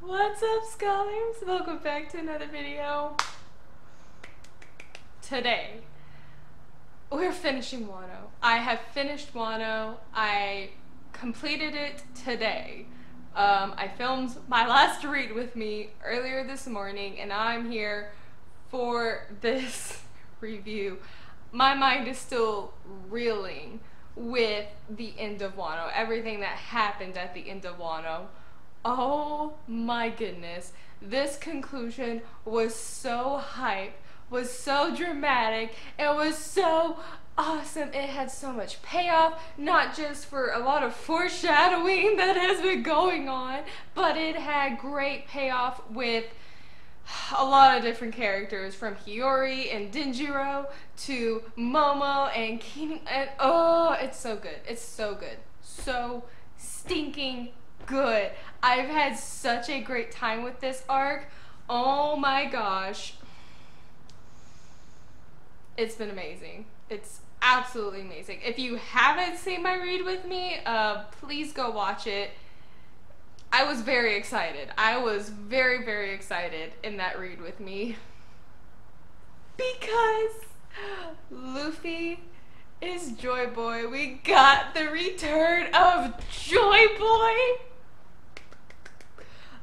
What's up, scholars? Welcome back to another video. Today, we're finishing Wano. I have finished Wano. I completed it today. I filmed my last read with me earlier this morning, and I'm here for this review. My mind is still reeling with the end of Wano, everything that happened at the end of Wano. Oh my goodness, this conclusion was so hype, was so dramatic, it was so awesome. It had so much payoff, not just for a lot of foreshadowing that has been going on, but it had great payoff with a lot of different characters, from Hiyori and Denjiro to Momo and King, and oh, it's so good. It's so good. So stinking good. I've had such a great time with this arc. Oh my gosh. It's been amazing. It's absolutely amazing. If you haven't seen my read with me, please go watch it. I was very excited. I was very, very excited in that read with me. Because Luffy is Joy Boy. We got the return of Joy Boy.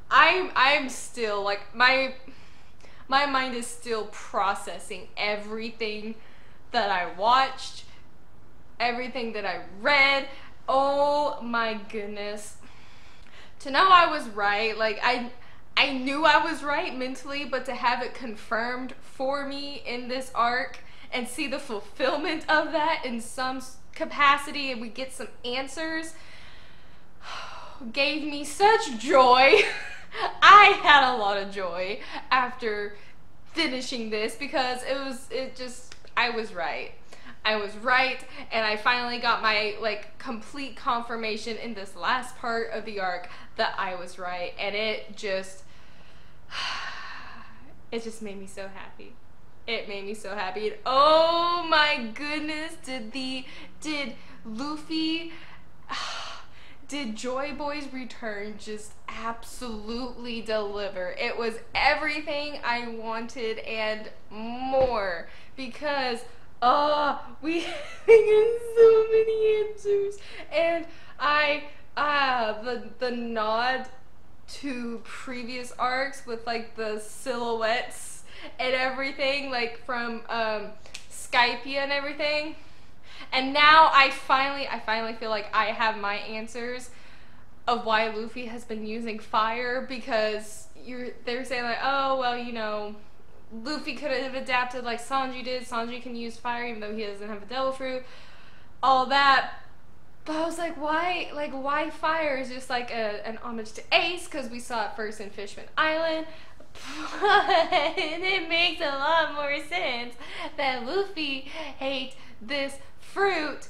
I'm still like, my mind is still processing everything that I watched, everything that I read. Oh my goodness. To know I was right, like I knew I was right mentally, but to have it confirmed for me in this arc and see the fulfillment of that in some capacity, and we get some answers, gave me such joy. I had a lot of joy after finishing this, because I was right. I was right, and I finally got my complete confirmation in this last part of the arc that I was right, and it just made me so happy. It made me so happy. And oh my goodness, did Luffy, did Joy Boy's return just absolutely deliver? It was everything I wanted and more, because we get so many answers, and the nod to previous arcs with like the silhouettes and everything, like from Skypia and everything. And now I finally feel like I have my answers of why Luffy has been using fire, because they're saying like, oh well, you know, Luffy could have adapted like Sanji did. Sanji can use fire even though he doesn't have a devil fruit. All that. But I was like, why fire? Is just like an homage to Ace, because we saw it first in Fishman Island. But it makes a lot more sense that Luffy hates this fruit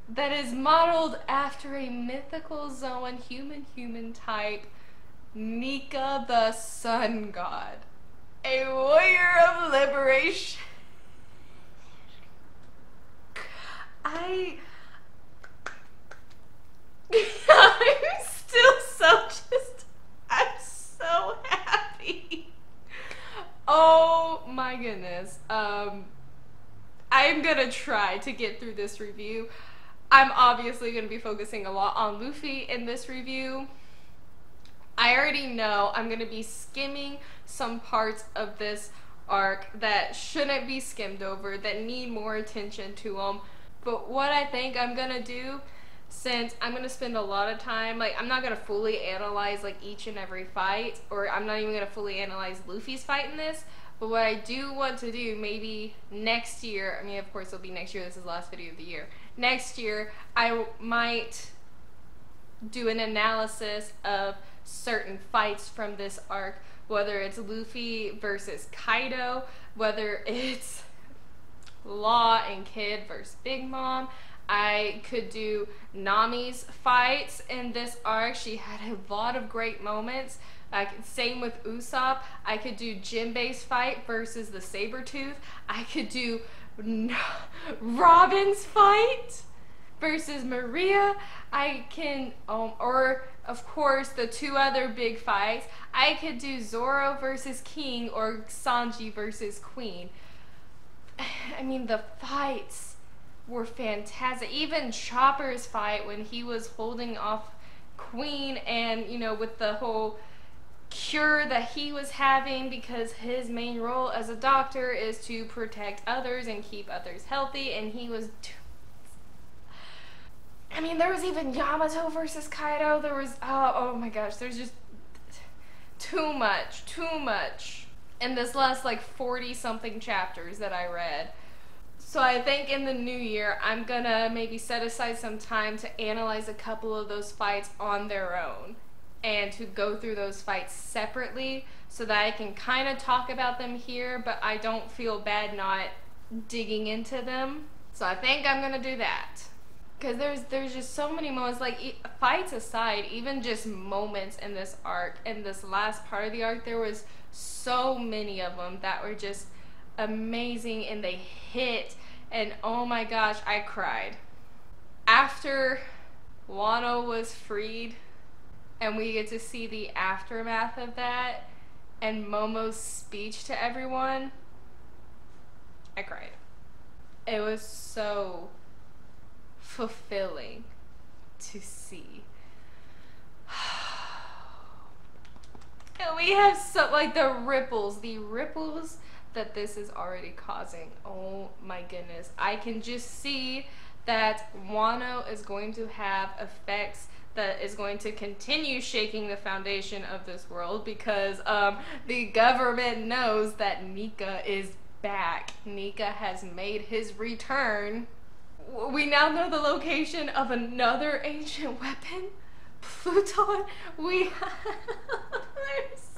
that is modeled after a mythical Zoan human type, Nika the Sun God, a warrior of liberation. I'm I'm so happy. Oh my goodness. I'm gonna try to get through this review. I'm obviously gonna be focusing a lot on Luffy in this review. I already know I'm gonna be skimming some parts of this arc that shouldn't be skimmed over, that need more attention to them. But what I think I'm gonna do, since I'm gonna spend a lot of time, like, I'm not gonna fully analyze like each and every fight, or I'm not even gonna fully analyze Luffy's fight in this, but what I do want to do, maybe next year, I mean of course it'll be next year, this is the last video of the year, next year I might do an analysis of certain fights from this arc, whether it's Luffy versus Kaido, whether it's Law and Kid versus Big Mom. I could do Nami's fights in this arc. She had a lot of great moments. Same with Usopp. I could do Jinbei's fight versus the Sabretooth. I could do Robin's fight versus Maria. I can, or of course the two other big fights. I could do Zoro versus King or Sanji versus Queen. I mean, the fights were fantastic. Even Chopper's fight when he was holding off Queen, and with the whole cure that he was having, because his main role as a doctor is to protect others and keep others healthy, and he was I mean, there was even Yamato versus Kaido. There was, oh my gosh, there's just too much in this last like 40 something chapters that I read. So I think in the new year, I'm gonna maybe set aside some time to analyze a couple of those fights on their own and to go through those fights separately so that I can kind of talk about them here, but I don't feel bad not digging into them. So I think I'm gonna do that. Because there's just so many moments, like fights aside, even just moments in this arc, in this last part of the arc, there was so many of them that were just amazing, and they hit, and oh my gosh, I cried. After Wano was freed, and we get to see the aftermath of that, and Momo's speech to everyone, I cried. It was so fulfilling to see. And we have so, like, the ripples that this is already causing. Oh my goodness. I can just see that Wano is going to have effects that is going to continue shaking the foundation of this world, because the government knows that Nika is back. Nika has made his return. We now know the location of another ancient weapon, Pluton. There's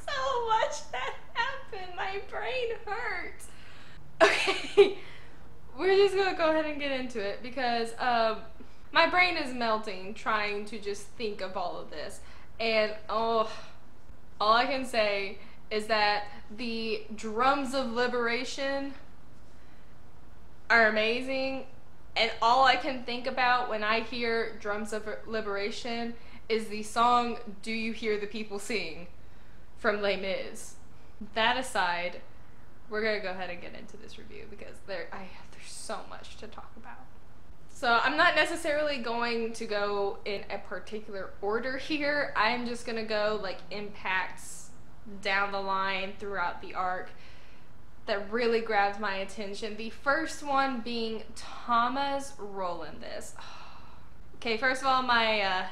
so much that happened. My brain hurts. Okay, we're just gonna go ahead and get into it, because my brain is melting trying to just think of all of this. And all I can say is that the drums of liberation are amazing. And all I can think about when I hear Drums of Liberation is the song Do You Hear the People Sing from Les Mis. That aside, we're going to go ahead and get into this review, because there's so much to talk about. So I'm not necessarily going to go in a particular order here. I'm just going to go like impacts down the line throughout the arc that really grabbed my attention. The first one being Tama's role in this. Okay, first of all, my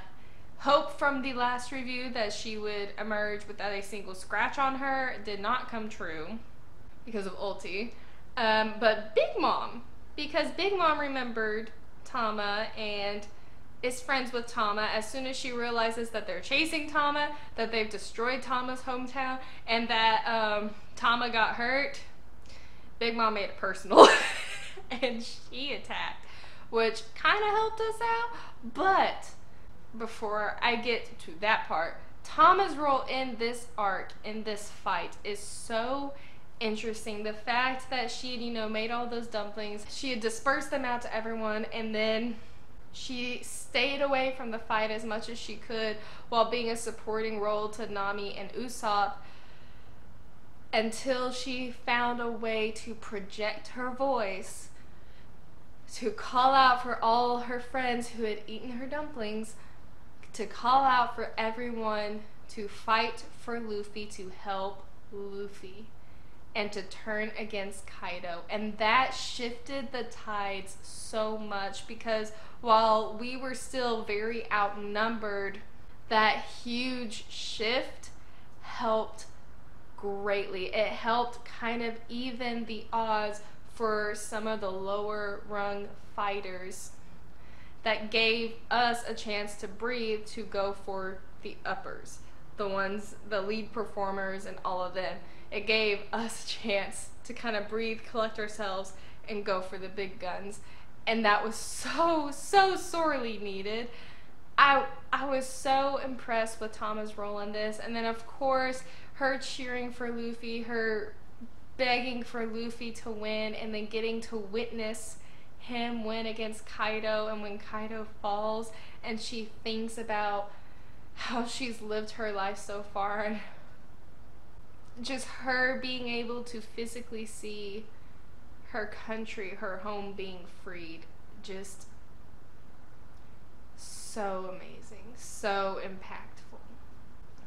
hope from the last review that she would emerge without a single scratch on her did not come true because of Ulti. But Big Mom, because Big Mom remembered Tama and is friends with Tama as soon as she realizes that they're chasing Tama, that they've destroyed Tama's hometown, and that Tama got hurt. Big Mom made it personal and she attacked, which kind of helped us out. But before I get to that part, Tama's role in this arc, in this fight, is so interesting. The fact that she had, made all those dumplings, she had dispersed them out to everyone, and then she stayed away from the fight as much as she could while being a supporting role to Nami and Usopp, until she found a way to project her voice to call out for all her friends who had eaten her dumplings, to call out for everyone to fight for Luffy, to help Luffy, and to turn against Kaido. And that shifted the tides so much, because while we were still very outnumbered, that huge shift helped greatly. It helped kind of even the odds for some of the lower rung fighters that gave us a chance to breathe, to go for the uppers, the lead performers and all of them. It gave us a chance to kind of breathe, collect ourselves, and go for the big guns. And that was so sorely needed. I was so impressed with Tama's role in this. And then of course her cheering for Luffy, her begging for Luffy to win, and then getting to witness him win against Kaido, and when Kaido falls and she thinks about how she's lived her life so far, and just her being able to physically see her country, her home being freed, just so amazing, so impactful.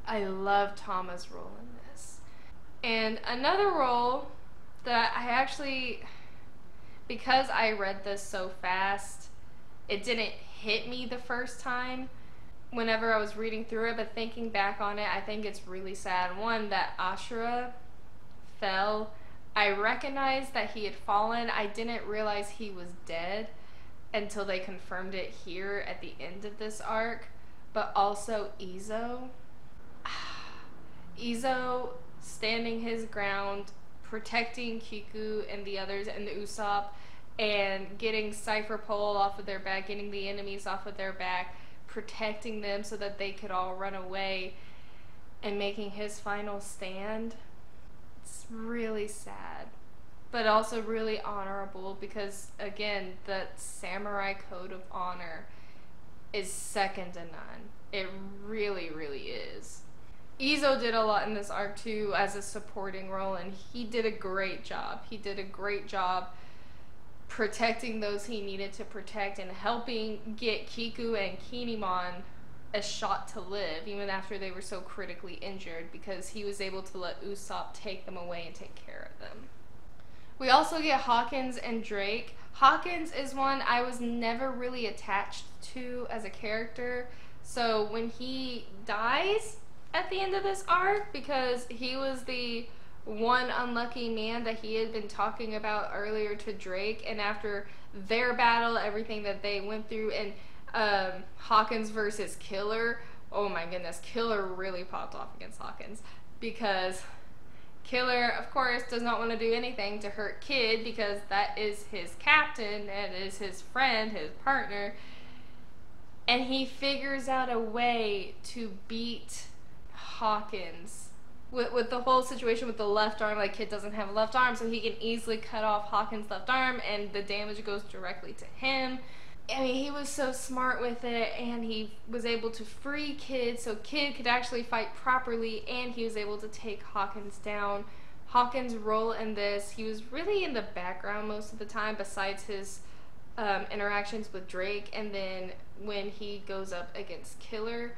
I love Tama's role in this. And another role that I actually, because I read this so fast, it didn't hit me the first time whenever I was reading through it, but thinking back on it, I think it's really sad. One, that Ashura fell. I recognized that he had fallen. I didn't realize he was dead until they confirmed it here at the end of this arc. But also Izo. Izo standing his ground, protecting Kiku and the others and the Usopp, and getting Cypher Pole off of their back, getting the enemies off of their back, protecting them so that they could all run away, and making his final stand. It's really sad, but also really honorable, because again, the samurai code of honor is second to none. It really, really is. Izo did a lot in this arc too as a supporting role, and he did a great job. He did a great job protecting those he needed to protect and helping get Kiku and Kinemon a shot to live, even after they were so critically injured, because he was able to let Usopp take them away and take care of them. We also get Hawkins and Drake. Hawkins is one I was never really attached to as a character, so when he dies at the end of this arc, because he was the one unlucky man that he had been talking about earlier to Drake, and after their battle, everything that they went through, and Hawkins versus Killer, oh my goodness, Killer really popped off against Hawkins, because Killer, of course, does not want to do anything to hurt Kid, because that is his captain, and is his friend, his partner, and he figures out a way to beat Hawkins with the whole situation with the left arm. Like, Kid doesn't have a left arm, so he can easily cut off Hawkins' left arm, and the damage goes directly to him. I mean, he was so smart with it, and he was able to free Kid so Kid could actually fight properly, and he was able to take Hawkins down. Hawkins' role in this, he was really in the background most of the time, besides his interactions with Drake, and then when he goes up against Killer.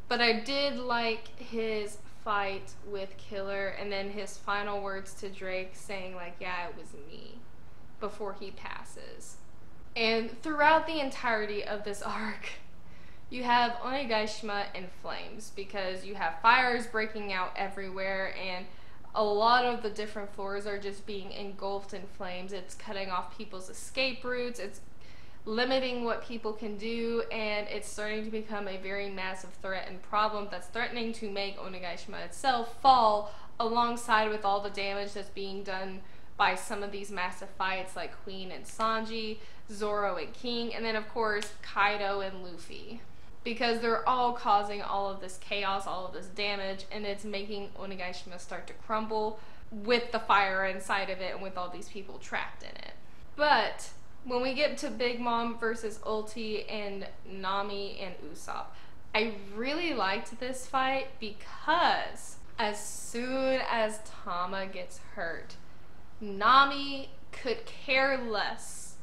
But I did like his fight with Killer, and then his final words to Drake saying, like, yeah, it was me, before he passes. And throughout the entirety of this arc, you have Onigashima in flames, because you have fires breaking out everywhere, and a lot of the different floors are just being engulfed in flames. It's cutting off people's escape routes, it's limiting what people can do, and it's starting to become a very massive threat and problem that's threatening to make Onigashima itself fall, alongside with all the damage that's being done by some of these massive fights like Queen and Sanji, Zoro and King, and then of course Kaido and Luffy, because they're all causing all of this chaos, all of this damage, and it's making Onigashima start to crumble with the fire inside of it and with all these people trapped in it. But when we get to Big Mom versus Ulti and Nami and Usopp, I really liked this fight, because as soon as Tama gets hurt, Nami could care less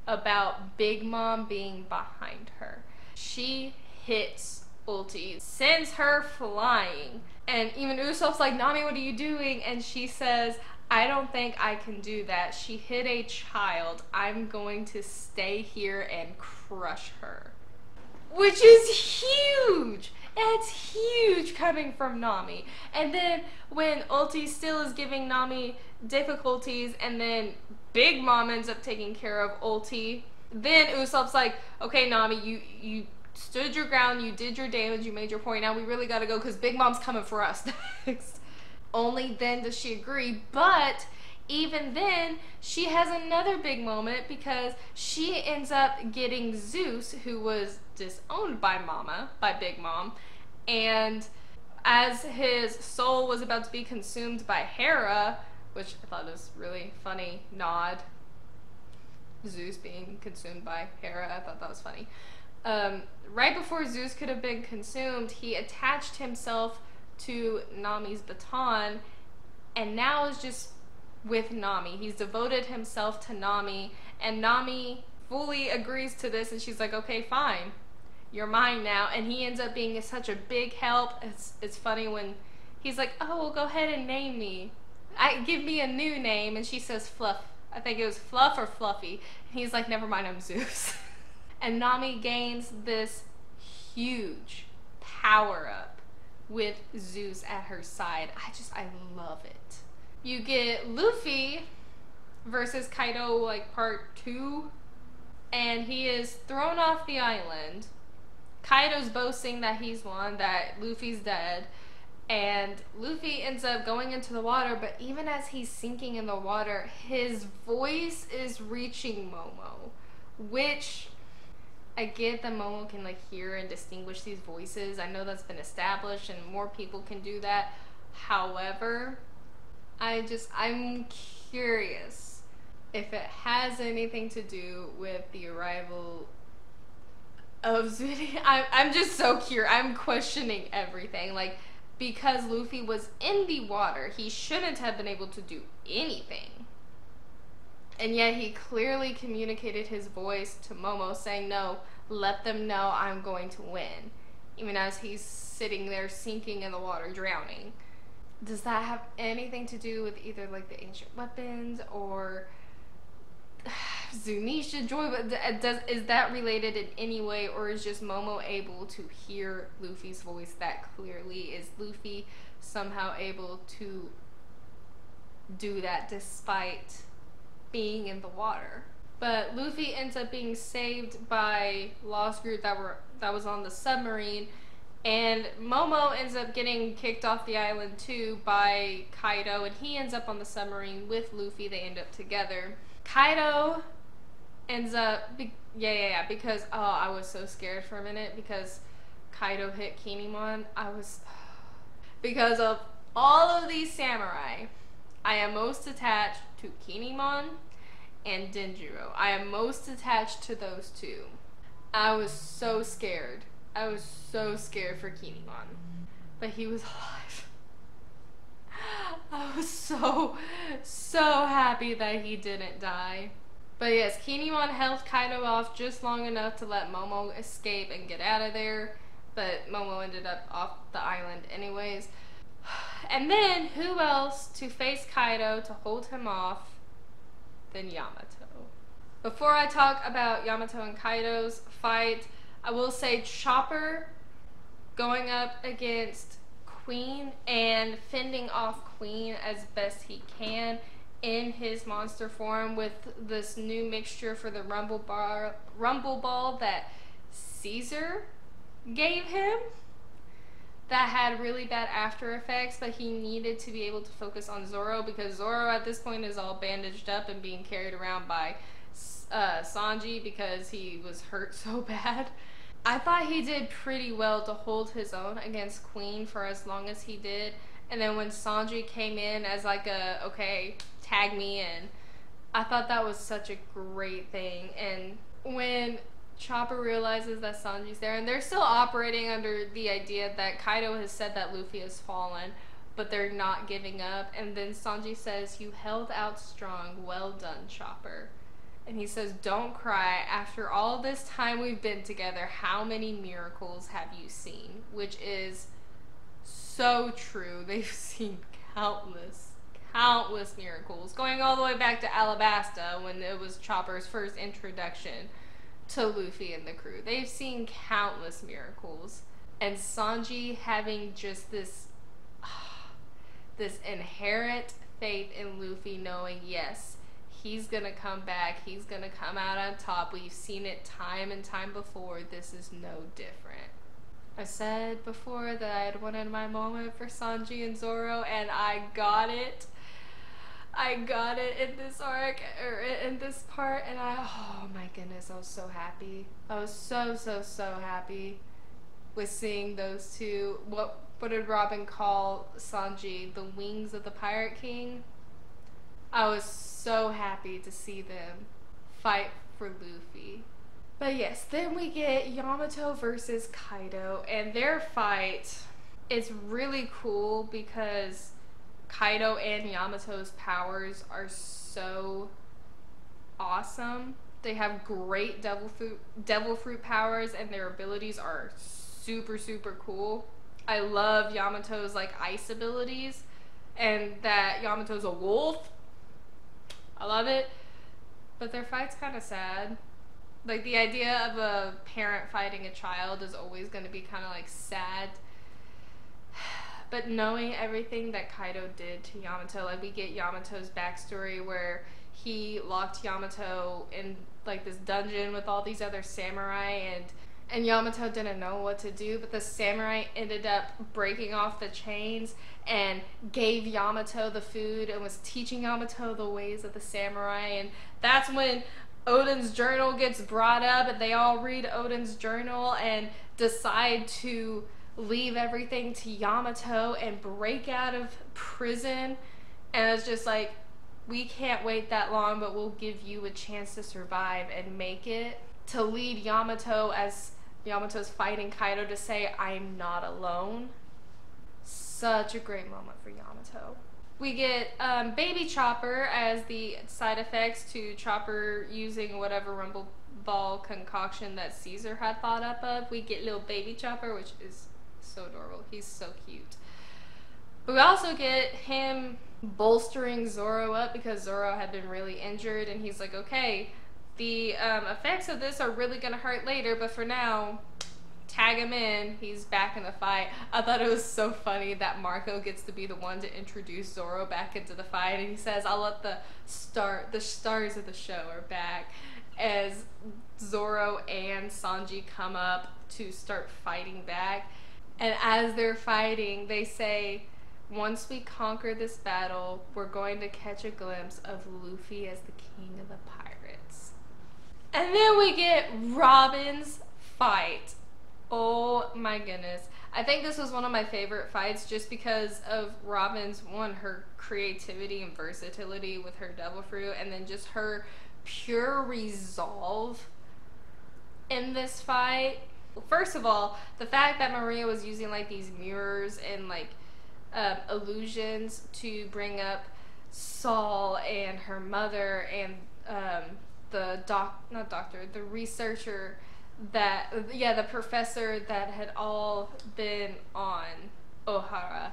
about Big Mom being behind her. She hits Ulti, sends her flying, and even Usopp's like, Nami, what are you doing? And she says, I don't think I can do that. She hit a child. I'm going to stay here and crush her. Which is huge! It's huge coming from Nami. And then when Ulti still is giving Nami difficulties, and then Big Mom ends up taking care of Ulti, then Usopp's like, okay, Nami, you stood your ground, you did your damage, you made your point, now we really gotta go because Big Mom's coming for us next. Only then does she agree, but even then, she has another big moment, because she ends up getting Zeus, who was disowned by Big Mom, and as his soul was about to be consumed by Hera, which I thought was really funny nod, Zeus being consumed by Hera. I thought that was funny. Right before Zeus could have been consumed, he attached himself to Nami's baton, and now is just with Nami. He's devoted himself to Nami, and Nami fully agrees to this, and she's like, okay, fine, you're mine now. And he ends up being such a big help. It's funny when he's like, oh, well, go ahead and name me. Give me a new name. And she says Fluff. I think it was Fluff or Fluffy. And he's like, never mind, I'm Zeus. And Nami gains this huge power up with Zeus at her side. I love it. You get Luffy versus Kaido, like part 2, and he is thrown off the island. Kaido's boasting that he's won, that Luffy's dead, and Luffy ends up going into the water, but even as he's sinking in the water, his voice is reaching Momo, which I get that Momo can like hear and distinguish these voices. I know that's been established and more people can do that. However, I'm curious if it has anything to do with the arrival of Zuni. I'm just so curious. I'm questioning everything. Like, because Luffy was in the water, he shouldn't have been able to do anything. And yet he clearly communicated his voice to Momo saying, no, let them know I'm going to win. Even as he's sitting there sinking in the water, drowning. Does that have anything to do with either like the ancient weapons or Zunisha Joy? Is that related in any way, or is just Momo able to hear Luffy's voice that clearly? Is Luffy somehow able to do that despite being in the water? But Luffy ends up being saved by Lost Group that was on the submarine. And Momo ends up getting kicked off the island too by Kaido, and he ends up on the submarine with Luffy. They end up together. Kaido ends up, because, oh, I was so scared for a minute because Kaido hit Kinemon. Because of all of these samurai, I am most attached to Kinemon and Denjiro. I am most attached to those two. I was so scared. I was so scared for Kinemon, but he was alive. I was so happy that he didn't die. But yes, Kinemon held Kaido off just long enough to let Momo escape and get out of there, but Momo ended up off the island anyways. And then, who else to face Kaido to hold him off than Yamato? Before I talk about Yamato and Kaido's fight, I will say Chopper going up against Queen and fending off Queen as best he can in his monster form with this new mixture for the Rumble Ball that Caesar gave him that had really bad after effects, but he needed to be able to focus on Zoro because Zoro at this point is all bandaged up and being carried around by Sanji because he was hurt so bad. I thought he did pretty well to hold his own against Queen for as long as he did, and then when Sanji came in as like a, okay, tag me in, I thought that was such a great thing. And when Chopper realizes that Sanji's there, and they're still operating under the idea that Kaido has said that Luffy has fallen, but they're not giving up, and then Sanji says, you held out strong, well done, Chopper. And he says, don't cry. After all this time we've been together, how many miracles have you seen? Which is so true. They've seen countless miracles. Going all the way back to Alabasta when it was Chopper's first introduction to Luffy and the crew. They've seen countless miracles. And Sanji having just this inherent faith in Luffy, knowing, yes, he's gonna come back, he's gonna come out on top. We've seen it time and time before. This is no different. I said before that I had wanted my moment for Sanji and Zoro, and I got it. I got it in this arc, or in this part, and oh my goodness, I was so happy. I was so happy with seeing those two. What did Robin call Sanji? The wings of the Pirate King? I was so happy to see them fight for Luffy. But yes, then we get Yamato versus Kaido, and their fight is really cool because Kaido and Yamato's powers are so awesome. They have great devil fruit powers, and their abilities are super, super cool. I love Yamato's like ice abilities, and that Yamato's a wolf. I love it. But their fight's kind of sad. Like, the idea of a parent fighting a child is always going to be kind of like sad. But knowing everything that Kaido did to Yamato, like, we get Yamato's backstory where he locked Yamato in like this dungeon with all these other samurai, and Yamato didn't know what to do, but the samurai ended up breaking off the chains and gave Yamato the food and was teaching Yamato the ways of the samurai. And that's when Oden's journal gets brought up, and they all read Oden's journal and decide to leave everything to Yamato and break out of prison. And it's just like, we can't wait that long, but we'll give you a chance to survive and make it. To lead Yamato as Yamato's fighting Kaido to say, I'm not alone. Such a great moment for Yamato. We get Baby Chopper as the side effects to Chopper using whatever Rumble Ball concoction that Caesar had thought up of. We get little Baby Chopper, which is so adorable. He's so cute. But we also get him bolstering Zoro up because Zoro had been really injured, and he's like, okay, the effects of this are really gonna hurt later, but for now, tag him in. He's back in the fight. I thought it was so funny that Marco gets to be the one to introduce Zoro back into the fight, and he says, I'll let the stars of the show are back, as Zoro and Sanji come up to start fighting back. And as they're fighting, they say, once we conquer this battle, we're going to catch a glimpse of Luffy as the king of the pirates. And then we get Robin's fight. Oh my goodness. I think this was one of my favorite fights just because of Robin's, one, her creativity and versatility with her devil fruit, and then just her pure resolve in this fight. First of all, the fact that Maria was using like these mirrors and like illusions to bring up Saul and her mother and the researcher that, the professor that had all been on Ohara,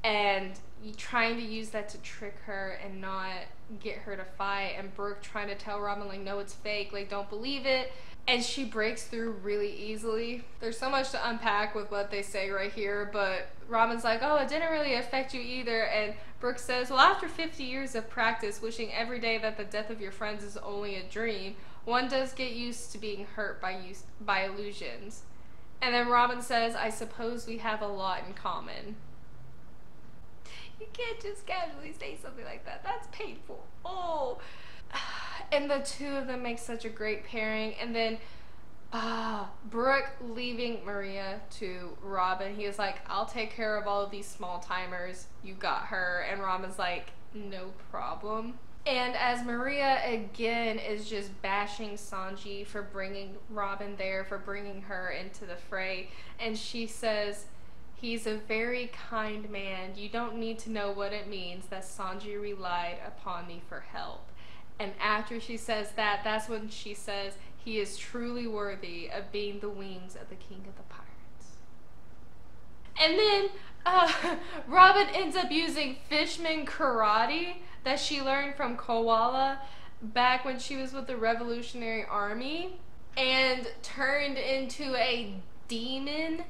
and trying to use that to trick her and not get her to fight, and Brooke trying to tell Robin like, no, it's fake, like, don't believe it. And she breaks through really easily. There's so much to unpack with what they say right here, but Robin's like, oh, it didn't really affect you either. And Brooke says, well, after 50 years of practice, wishing every day that the death of your friends is only a dream, one does get used to being hurt by illusions. And then Robin says, I suppose we have a lot in common. You can't just casually say something like that. That's painful. Oh. And the two of them make such a great pairing. And then Brooke leaving Maria to Robin. He was like, I'll take care of all of these small timers. You got her. And Robin's like, no problem. And as Maria again is just bashing Sanji for bringing Robin there, for bringing her into the fray, and she says, he's a very kind man. You don't need to know what it means that Sanji relied upon me for help. And after she says that, that's when she says, he is truly worthy of being the wings of the king of the pirates. And then Robin ends up using Fishman karate that she learned from Koala back when she was with the Revolutionary Army, and turned into a demon.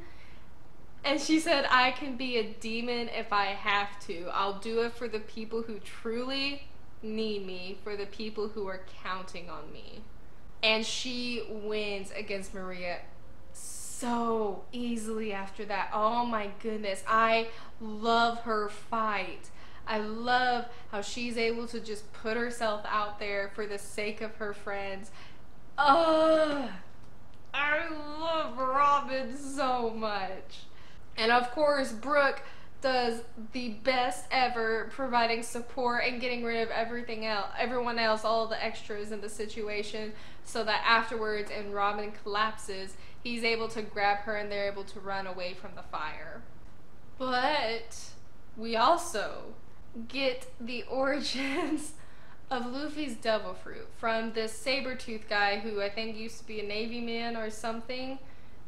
And she said, I can be a demon if I have to. I'll do it for the people who truly need me, for the people who are counting on me. And she wins against Maria so easily after that. Oh my goodness, I love her fight. I love how she's able to just put herself out there for the sake of her friends. I love Robin so much. And of course, Brooke does the best ever providing support and getting rid of everyone else, all the extras in the situation, so that afterwards, and Robin collapses, he's able to grab her and they're able to run away from the fire. But we also get the origins of Luffy's devil fruit from this saber-tooth guy who I think used to be a Navy man or something.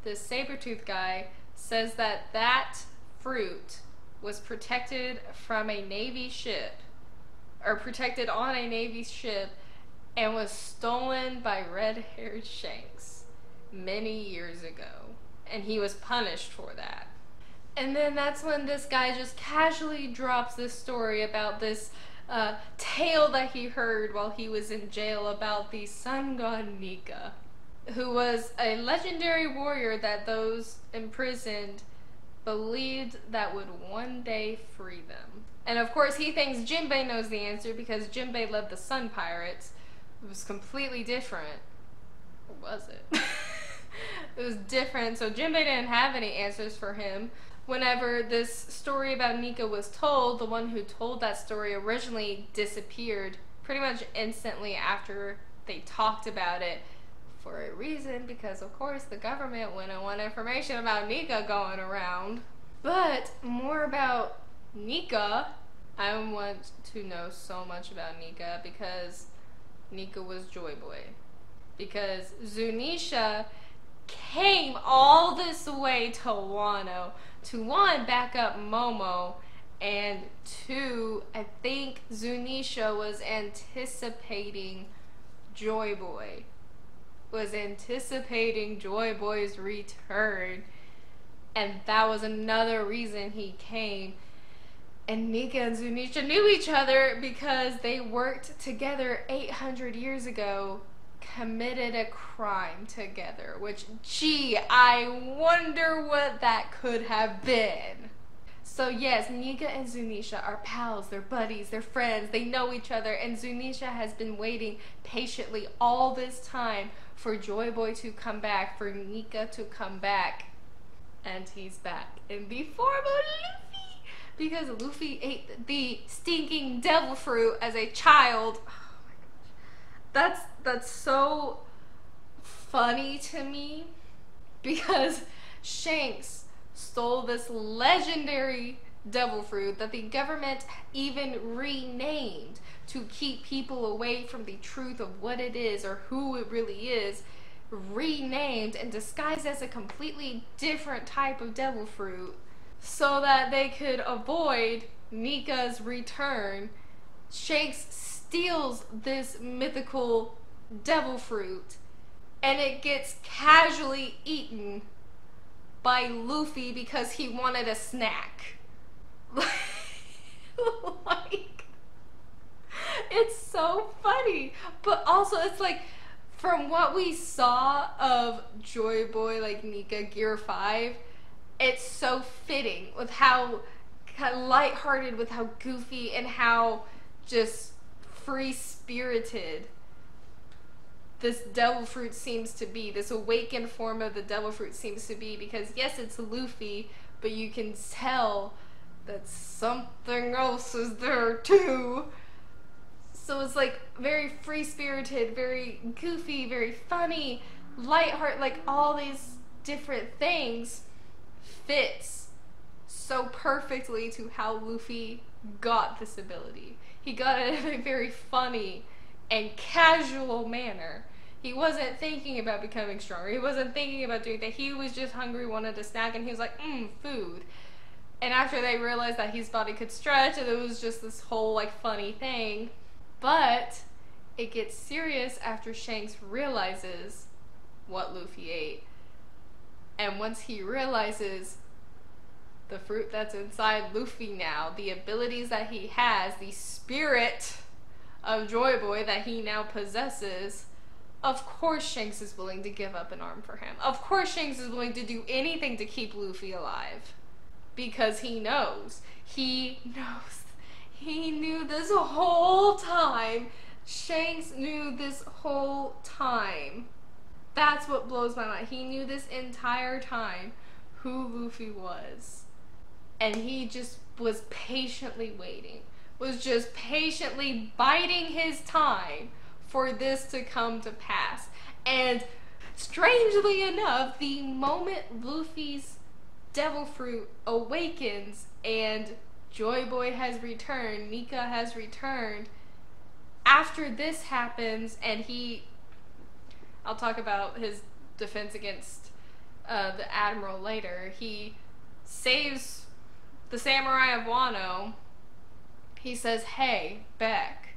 This saber-tooth guy says that that fruit was protected from a Navy ship, or protected on a Navy ship, and was stolen by red-haired Shanks many years ago. And he was punished for that. And then that's when this guy just casually drops this story about this tale that he heard while he was in jail about the sun god Nika, who was a legendary warrior that those imprisoned believed that would one day free them. And of course he thinks Jinbei knows the answer because Jinbei led the Sun Pirates. It was completely different. Or was it? It was different, so Jinbei didn't have any answers for him. Whenever this story about Nika was told, the one who told that story originally disappeared pretty much instantly after they talked about it, for a reason, because of course the government wouldn't want information about Nika going around. But more about Nika, I want to know so much about Nika because Nika was Joy Boy. Because Zunisha came all this way to Wano to, one, back up Momo, and two, I think Zunisha was anticipating Joy Boy. Was anticipating Joy Boy's return, and that was another reason he came. And Nika and Zunisha knew each other because they worked together 800 years ago, committed a crime together, which, gee, I wonder what that could have been. So yes, Nika and Zunisha are pals, they're buddies, they're friends, they know each other, and Zunisha has been waiting patiently all this time for Joy Boy to come back, for Nika to come back. And he's back in the form of Luffy, because Luffy ate the stinking devil fruit as a child. Oh my gosh. That's so funny to me, because Shanks stole this legendary devil fruit that the government even renamed to keep people away from the truth of what it is or who it really is, renamed and disguised as a completely different type of devil fruit so that they could avoid Nika's return. Shanks steals this mythical devil fruit and it gets casually eaten by Luffy because he wanted a snack. Like, it's so funny, but also it's like, from what we saw of Joy Boy, like Nika Gear 5, it's so fitting with how kind of lighthearted, with how goofy and how just free-spirited this devil fruit seems to be, this awakened form of the devil fruit seems to be, because yes, it's Luffy, but you can tell that something else is there too. So it's like very free-spirited, very goofy, very funny, lighthearted, like all these different things fits so perfectly to how Luffy got this ability. He got it in a very funny and casual manner. He wasn't thinking about becoming stronger. He wasn't thinking about doing that. He was just hungry, wanted a snack, and he was like, food. And after they realized that his body could stretch, and it was just this whole like funny thing. But it gets serious after Shanks realizes what Luffy ate. And once he realizes the fruit that's inside Luffy now, the abilities that he has, the spirit of Joy Boy that he now possesses, of course Shanks is willing to give up an arm for him. Of course Shanks is willing to do anything to keep Luffy alive. Because he knows. He knows. He knew this whole time. Shanks knew this whole time. That's what blows my mind. He knew this entire time who Luffy was. and he just was patiently waiting, was just patiently biding his time for this to come to pass. And strangely enough, the moment Luffy's devil fruit awakens and Joy Boy has returned, Nika has returned, after this happens, and I'll talk about his defense against the Admiral later, he saves the samurai of Wano. He says, "Hey, Beck,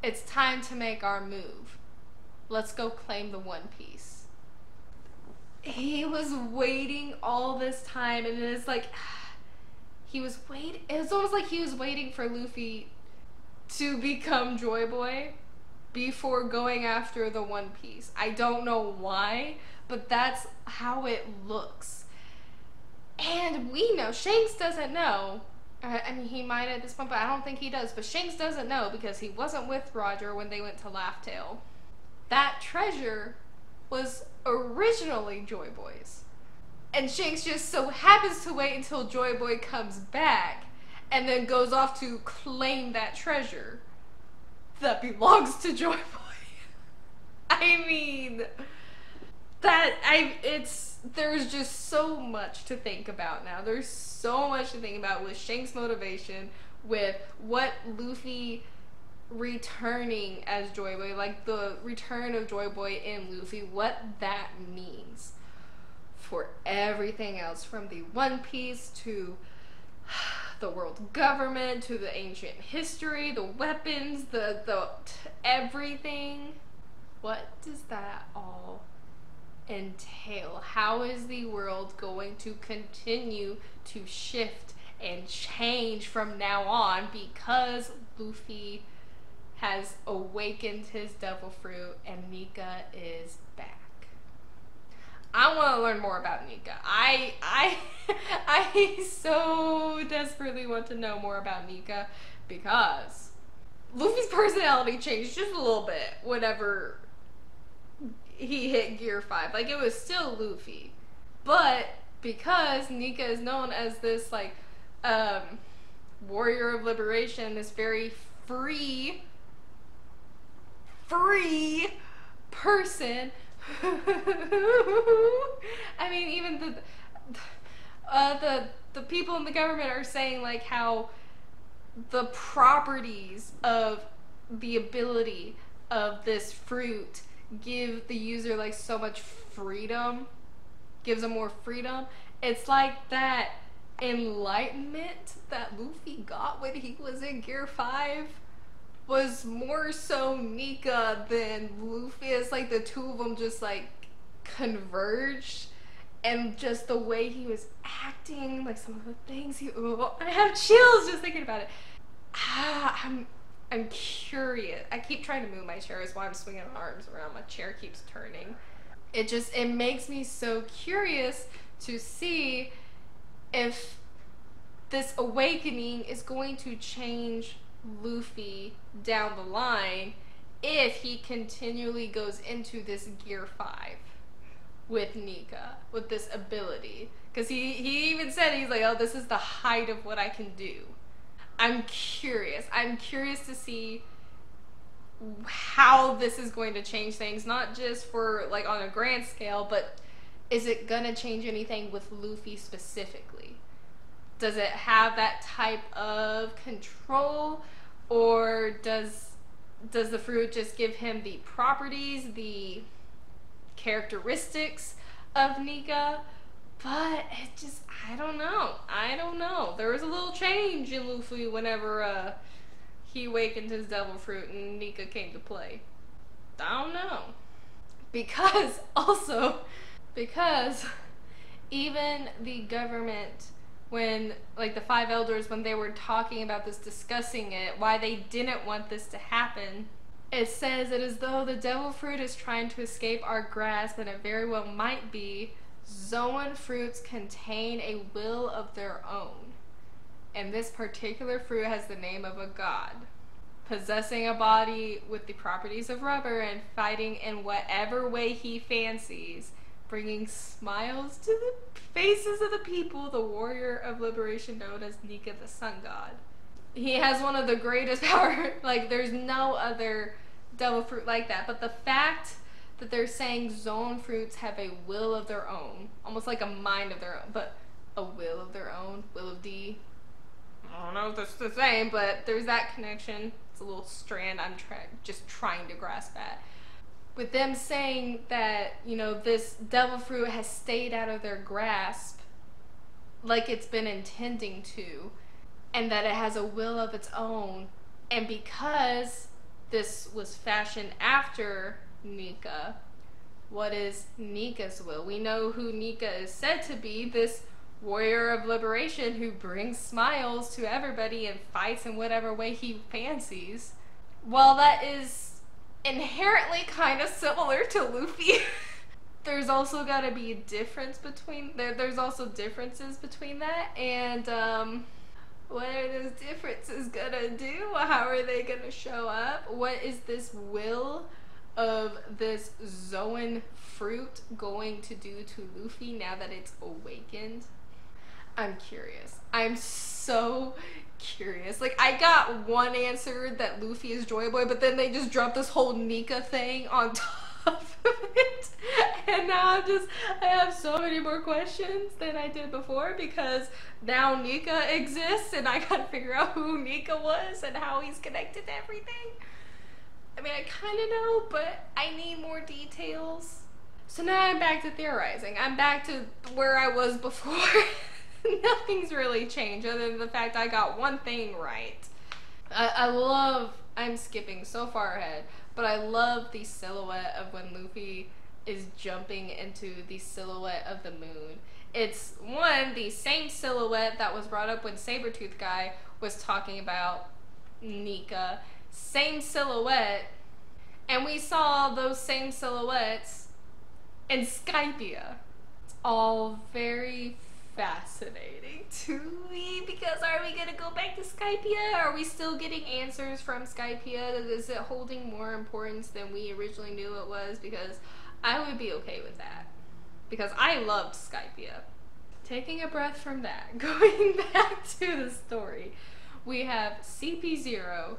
it's time to make our move. Let's go claim the One Piece." He was waiting all this time, and it's like it was almost like he was waiting for Luffy to become Joy Boy before going after the One Piece. I don't know why, but that's how it looks. And we know, Shanks doesn't know. I mean, he might at this point, but I don't think he does. But Shanks doesn't know because he wasn't with Roger when they went to Laugh Tale. That treasure was originally Joy Boy's. And Shanks just so happens to wait until Joy Boy comes back and then goes off to claim that treasure that belongs to Joy Boy. I mean, there's just so much to think about now. There's so much to think about with Shanks' motivation, with what Luffy returning as Joy Boy, like the return of Joy Boy in Luffy, what that means for everything else, from the One Piece to the world government to the ancient history, the weapons, the everything. What does that all entail? How is the world going to continue to shift and change from now on because Luffy has awakened his devil fruit and Nika is back? I want to learn more about Nika. I so desperately want to know more about Nika because Luffy's personality changed just a little bit whenever he hit Gear 5. Like, it was still Luffy, but because Nika is known as this like warrior of liberation, this very free person. I mean, even the people in the government are saying like how the properties of the ability of this fruit give the user like so much freedom, gives them more freedom. It's like that enlightenment that Luffy got when he was in Gear 5 was more so Nika than Luffy. It's like the two of them just like converged, and just the way he was acting, like some of the things I have chills just thinking about it. I'm curious. I keep trying to move my chair, is why I'm swinging my arms around. My chair keeps turning. It makes me so curious to see if this awakening is going to change Luffy down the line if he continually goes into this Gear 5 with Nika, with this ability. Because he even said, he's like, oh, this is the height of what I can do. I'm curious to see how this is going to change things, not just for like on a grand scale, but is it gonna change anything with Luffy specifically? Does it have that type of control, or does the fruit just give him the properties, the characteristics of Nika? But it just, I don't know. There was a little change in Luffy whenever he awakened his devil fruit and Nika came to play. I don't know. Because even the government, when like the five elders, when they were talking about this, discussing it, why they didn't want this to happen, it says it is though the devil fruit is trying to escape our grasp, and it very well might be. Zoan fruits contain a will of their own, and this particular fruit has the name of a god, possessing a body with the properties of rubber and fighting in whatever way he fancies. bringing smiles to the faces of the people, the warrior of liberation known as Nika the sun god. He has one of the greatest power, like there's no other devil fruit like that, but the fact that they're saying zone fruits have a will of their own, almost like a mind of their own, but a will of their own, will of D. I don't know if that's the same, but there's that connection. It's a little strand I'm just trying to grasp at. With them saying that, you know, this devil fruit has stayed out of their grasp like it's been intending to, and that it has a will of its own, and because this was fashioned after Nika, what is Nika's will? We know who Nika is said to be, this warrior of liberation who brings smiles to everybody and fights in whatever way he fancies. While that is inherently kind of similar to Luffy, there's also got to be a difference between there's also differences between that, and what are those differences gonna do? How are they gonna show up? What is this will of this Zoan fruit going to do to Luffy now that it's awakened? I'm curious. I'm so curious. Like, I got one answer that Luffy is Joy Boy, but then they just dropped this whole Nika thing on top of it. And now I have so many more questions than I did before, because now Nika exists and I gotta figure out who Nika was and how he's connected to everything. I mean, I kind of know, but I need more details. So now I'm back to theorizing. I'm back to where I was before. Nothing's really changed other than the fact I got one thing right. I'm skipping so far ahead, but I love the silhouette of when Luffy is jumping into the silhouette of the moon. It's the same silhouette that was brought up when Sabretooth guy was talking about Nika. Same silhouette, and we saw those same silhouettes in Skypiea. It's all very fascinating to me, because are we gonna go back to Skypiea? Are we still getting answers from Skypiea? Is it holding more importance than we originally knew it was? Because I would be okay with that, because I loved Skypiea. Taking a breath from that, going back to the story, we have CPO.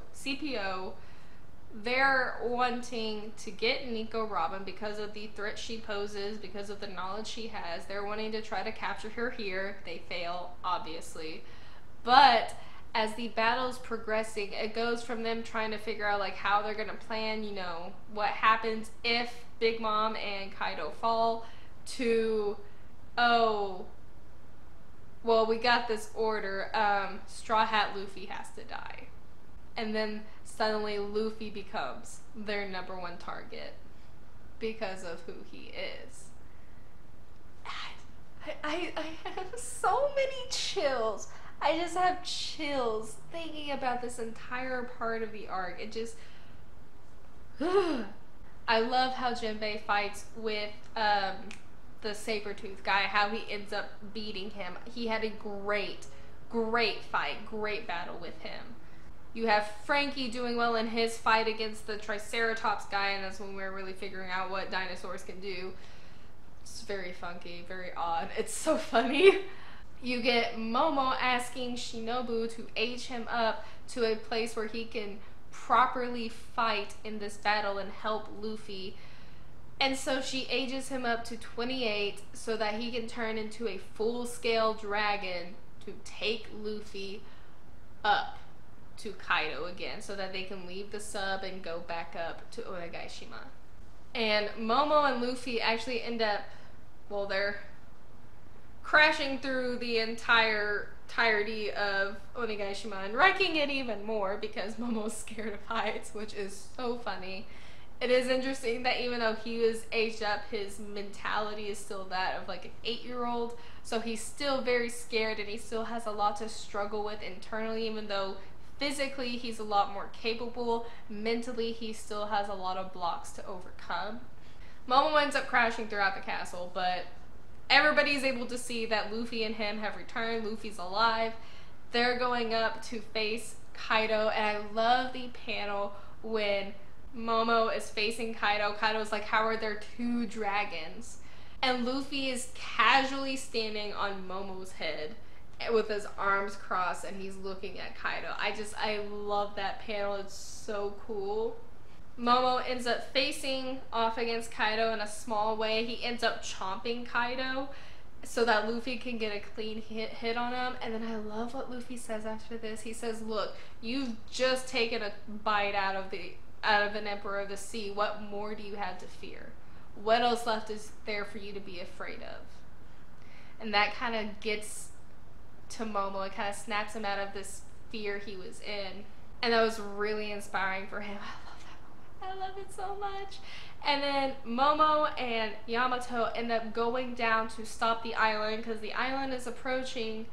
They're wanting to get Nico Robin because of the threat she poses, because of the knowledge she has. They're wanting to try to capture her here. They fail, obviously. But as the battle's progressing, it goes from them trying to figure out like how they're gonna plan, you know, what happens if Big Mom and Kaido fall, to, oh, well, we got this order, Straw Hat Luffy has to die. And then suddenly Luffy becomes their #1 target because of who he is. I have so many chills. I just have chills thinking about this entire part of the arc. It just... I love how Jinbei fights with the Sabretooth guy, how he ends up beating him. He had a great fight, great battle with him. You have Frankie doing well in his fight against the Triceratops guy, and that's when we're really figuring out what dinosaurs can do. It's very funky, very odd. It's so funny. You get Momo asking Shinobu to age him up to a place where he can properly fight in this battle and help Luffy. And so she ages him up to 28 so that he can turn into a full-scale dragon to take Luffy up to Kaido again, so that they can leave the sub and go back up to Onigashima. And Momo and Luffy actually end up, well, they're crashing through the entirety of Onigashima and wrecking it even more because Momo's scared of heights, which is so funny. It is interesting that even though he was aged up, his mentality is still that of like an 8-year-old, so he's still very scared and he still has a lot to struggle with internally. Even though physically he's a lot more capable, mentally he still has a lot of blocks to overcome. Momo ends up crashing throughout the castle, but everybody's able to see that Luffy and him have returned. Luffy's alive. They're going up to face Kaido, and I love the panel when Momo is facing Kaido. Kaido's like, how are there 2 dragons? and Luffy is casually standing on Momo's head with his arms crossed and he's looking at Kaido. I love that panel. It's so cool. Momo ends up facing off against Kaido in a small way. He ends up chomping Kaido so that Luffy can get a clean hit on him. And then I love what Luffy says after this. He says, "Look, you've just taken a bite out of an Emperor of the Sea. What more do you have to fear? What else left is there for you to be afraid of?" And that kind of gets to Momo. It kind of snaps him out of this fear he was in. And that was really inspiring for him. I love it so much. And then Momo and Yamato end up going down to stop the island because the island is approaching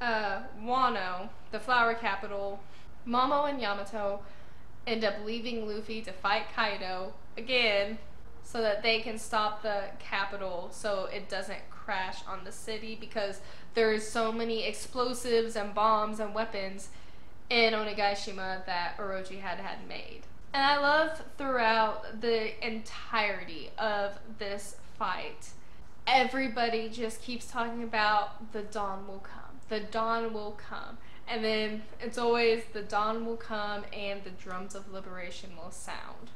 Wano, the flower capital. Momo and Yamato end up leaving Luffy to fight Kaido again so that they can stop the capital so it doesn't crash on the city because there's so many explosives and bombs and weapons in Onigashima that Orochi had made. And I love throughout the entirety of this fight, everybody just keeps talking about the dawn will come. The dawn will come. And then it's always the dawn will come and the drums of liberation will sound.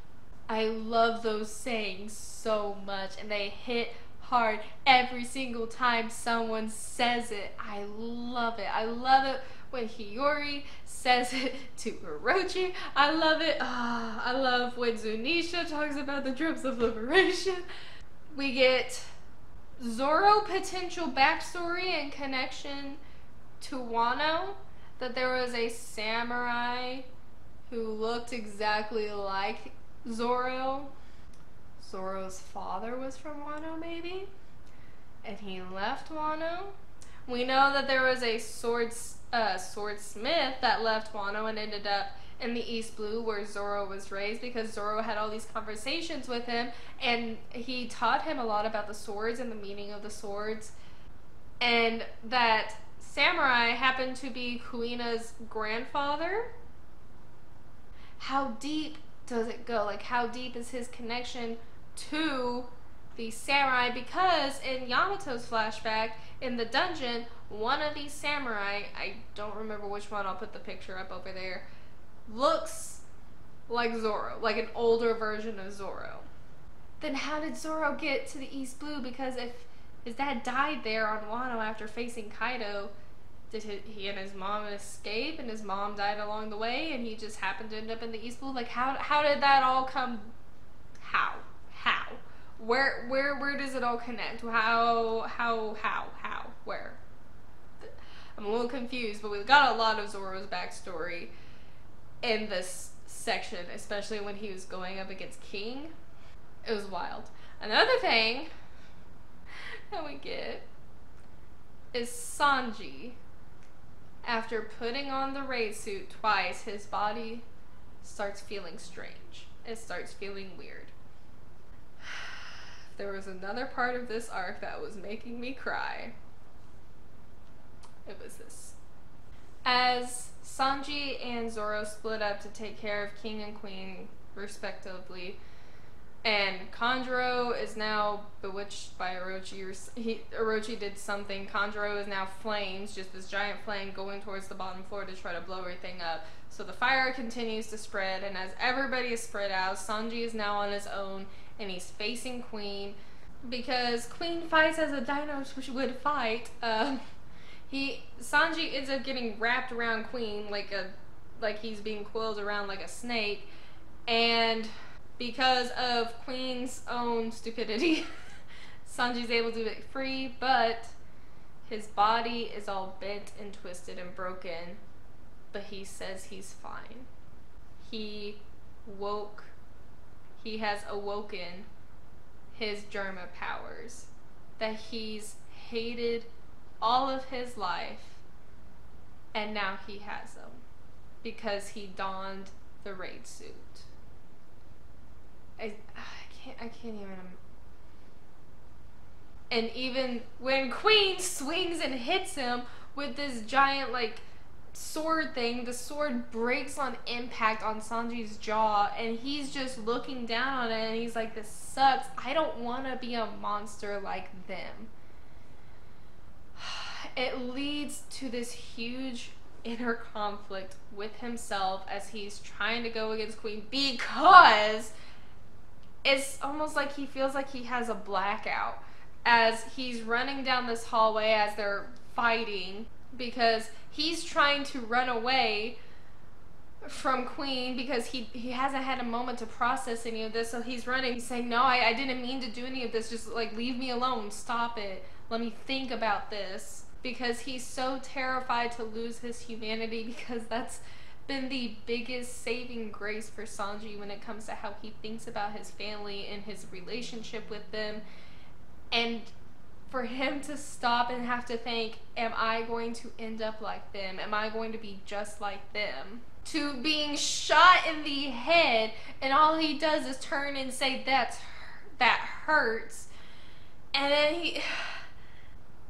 I love those sayings so much and they hit hard every single time someone says it. I love it. I love it when Hiyori says it to Orochi. I love it. I love when Zunisha talks about the drums of liberation. We get Zoro potential backstory and connection to Wano, that there was a samurai who looked exactly like Zoro. Zoro's father was from Wano, maybe? And he left Wano. We know that there was a swordsmith that left Wano and ended up in the East Blue where Zoro was raised because Zoro had all these conversations with him and he taught him a lot about the swords and the meaning of the swords. And that samurai happened to be Kuina's grandfather. How deep does it go? Like, how deep is his connection to the samurai? Because in Yamato's flashback in the dungeon, one of these samurai, I don't remember which one, I'll put the picture up over there, looks like Zoro, like an older version of Zoro. Then how did Zoro get to the East Blue? Because if his dad died there on Wano after facing Kaido, did he and his mom escape and his mom died along the way and he just happened to end up in the East Blue? Like, how did that all come? How? Where does it all connect? How? Where? I'm a little confused, but we've got a lot of Zoro's backstory in this section, especially when he was going up against King. It was wild. Another thing that we get is Sanji. After putting on the raid suit twice, his body starts feeling strange. It starts feeling weird. There was another part of this arc that was making me cry. It was this. As Sanji and Zoro split up to take care of King and Queen, respectively, and Kanjuro is now bewitched by Orochi. Orochi did something. Kanjuro is now flames, just this giant flame going towards the bottom floor to try to blow everything up. So the fire continues to spread, and as everybody is spread out, Sanji is now on his own, and he's facing Queen. Because Queen fights as a dino would fight, Sanji ends up getting wrapped around Queen like he's being coiled around like a snake, and because of Queen's own stupidity, Sanji's able to get free, but his body is all bent and twisted and broken, but he says he's fine. He has awoken his Germa powers that he's hated all of his life, and now he has them because he donned the raid suit. I can't even. And even when Queen swings and hits him with this giant, like, sword thing, the sword breaks on impact on Sanji's jaw, and he's just looking down on it, and he's like, this sucks. I don't want to be a monster like them. It leads to this huge inner conflict with himself as he's trying to go against Queen, because it's almost like he feels like he has a blackout as he's running down this hallway as they're fighting, because he's trying to run away from Queen because he hasn't had a moment to process any of this. So he's running. He's saying, no, I didn't mean to do any of this. Just like, leave me alone. Stop it. Let me think about this. Because he's so terrified to lose his humanity, because that's been the biggest saving grace for Sanji when it comes to how he thinks about his family and his relationship with them. And for him to stop and have to think, am I going to end up like them? Am I going to be just like them? To being shot in the head, and all he does is turn and say, that hurts. And then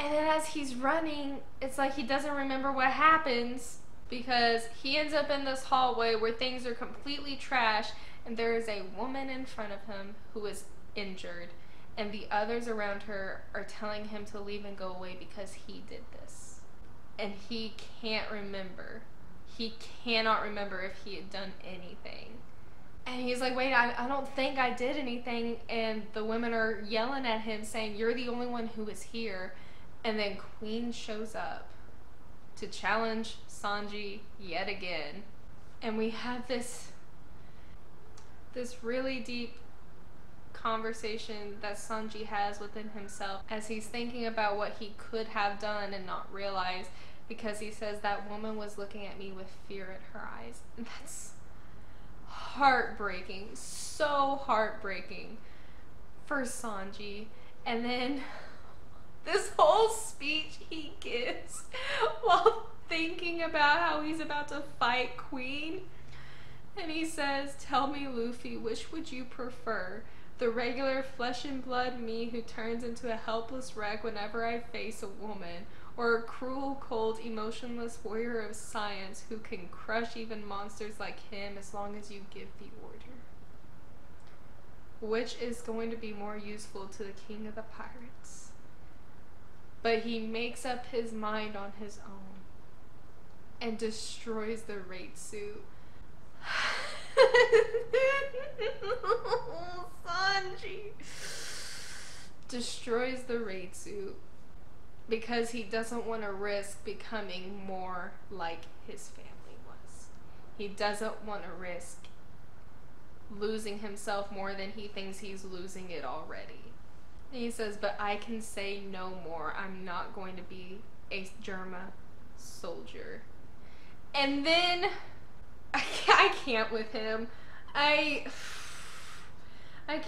as he's running, it's like he doesn't remember what happens, because he ends up in this hallway where things are completely trash, and there is a woman in front of him who is injured, and the others around her are telling him to leave and go away because he did this. And he can't remember. He cannot remember if he had done anything. And he's like, wait, I don't think I did anything. And the women are yelling at him saying, you're the only one who is here. And then Queen shows up to challenge Sanji yet again. And we have this really deep conversation that Sanji has within himself as he's thinking about what he could have done and not realized, because he says that woman was looking at me with fear in her eyes. And that's heartbreaking, so heartbreaking for Sanji. And then this whole speech he gives while thinking about how he's about to fight Queen, and he says, tell me, Luffy, which would you prefer? The regular flesh and blood me who turns into a helpless wreck whenever I face a woman, or a cruel, cold, emotionless warrior of science who can crush even monsters like him as long as you give the order? Which is going to be more useful to the king of the pirates? But he makes up his mind on his own and destroys the raid suit. Sanji destroys the raid suit because he doesn't want to risk becoming more like his family was. He doesn't want to risk losing himself more than he thinks he's losing it already. And he says, but I can say no more. I'm not going to be a Germa soldier. And then I can't with him. I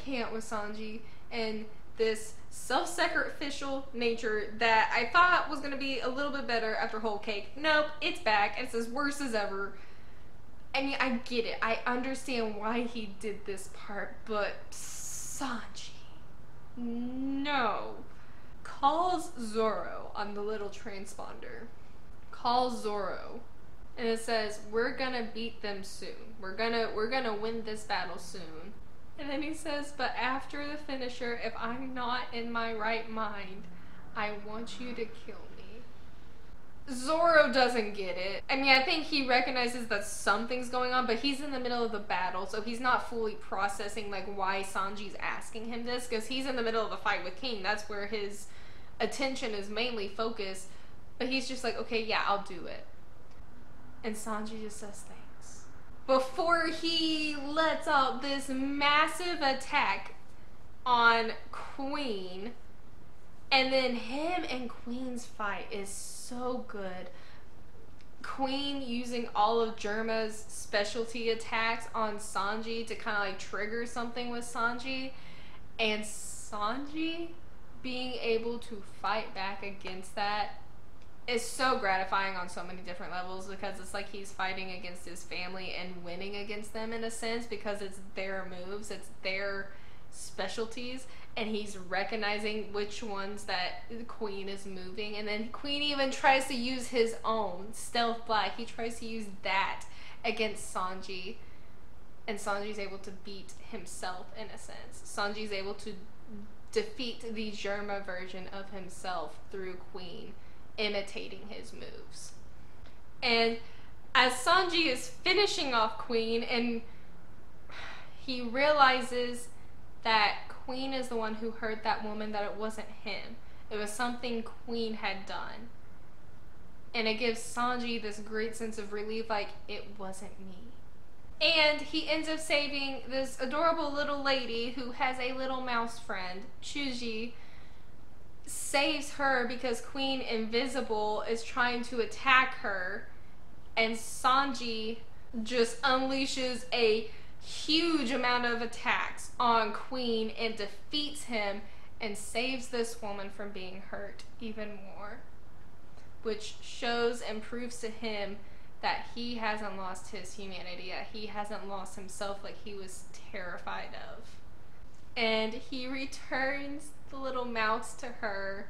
can't with Sanji and this self-sacrificial nature that I thought was going to be a little bit better after Whole Cake. Nope, it's back. It's as worse as ever. I mean, I get it. I understand why he did this part, but Sanji, no. Calls Zoro on the little transponder. Calls Zoro. And it says, we're gonna beat them soon. We're gonna win this battle soon. And then he says, but after the finisher, if I'm not in my right mind, I want you to kill me. Zoro doesn't get it. I mean, I think he recognizes that something's going on, but he's in the middle of the battle, so he's not fully processing like why Sanji's asking him this, because he's in the middle of a fight with King. That's where his attention is mainly focused. But he's just like, okay, yeah, I'll do it. And Sanji just says thanks before he lets out this massive attack on Queen. And then him and Queen's fight is so good. Queen using all of Germa's specialty attacks on Sanji to kind of like trigger something with Sanji, and Sanji being able to fight back against that is so gratifying on so many different levels, because it's like he's fighting against his family and winning against them in a sense, because it's their moves, it's their specialties, and he's recognizing which ones that Queen is moving, and then Queen even tries to use his own stealth black. He tries to use that against Sanji, and Sanji's able to beat himself in a sense. Sanji's able to defeat the Germa version of himself through Queen imitating his moves. And as Sanji is finishing off Queen, and he realizes that Queen is the one who hurt that woman, that it wasn't him. It was something Queen had done. And it gives Sanji this great sense of relief, like, it wasn't me. And he ends up saving this adorable little lady who has a little mouse friend, Chuji. Saves her because Queen Invisible is trying to attack her, and Sanji just unleashes a huge amount of attacks on Queen and defeats him and saves this woman from being hurt even more, which shows and proves to him that he hasn't lost his humanity, that he hasn't lost himself like he was terrified of. And he returns the little mouse to her,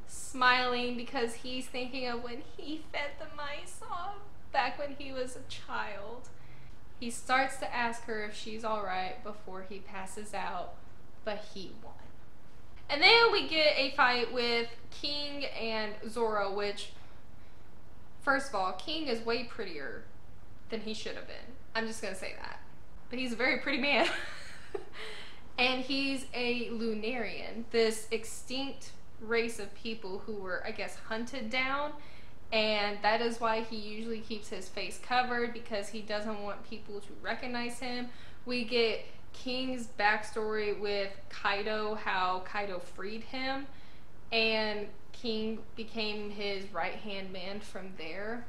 smiling because he's thinking of when he fed the mice off back when he was a child. He starts to ask her if she's alright before he passes out, but he won. And then we get a fight with King and Zoro, which, first of all, King is way prettier than he should have been. I'm just gonna say that. But he's a very pretty man. And he's a Lunarian, this extinct race of people who were, I guess, hunted down. And that is why he usually keeps his face covered, because he doesn't want people to recognize him. We get King's backstory with Kaido, how Kaido freed him, and King became his right-hand man from there.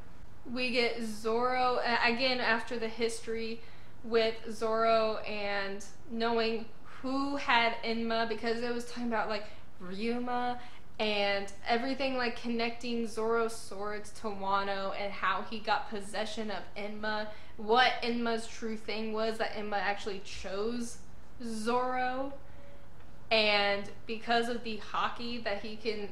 We get Zoro, again, after the history with Zoro and knowing who had Enma, because it was talking about like Ryuma and everything, like connecting Zoro's swords to Wano and how he got possession of Enma, what Enma's true thing was, that Enma actually chose Zoro, and because of the haki that he can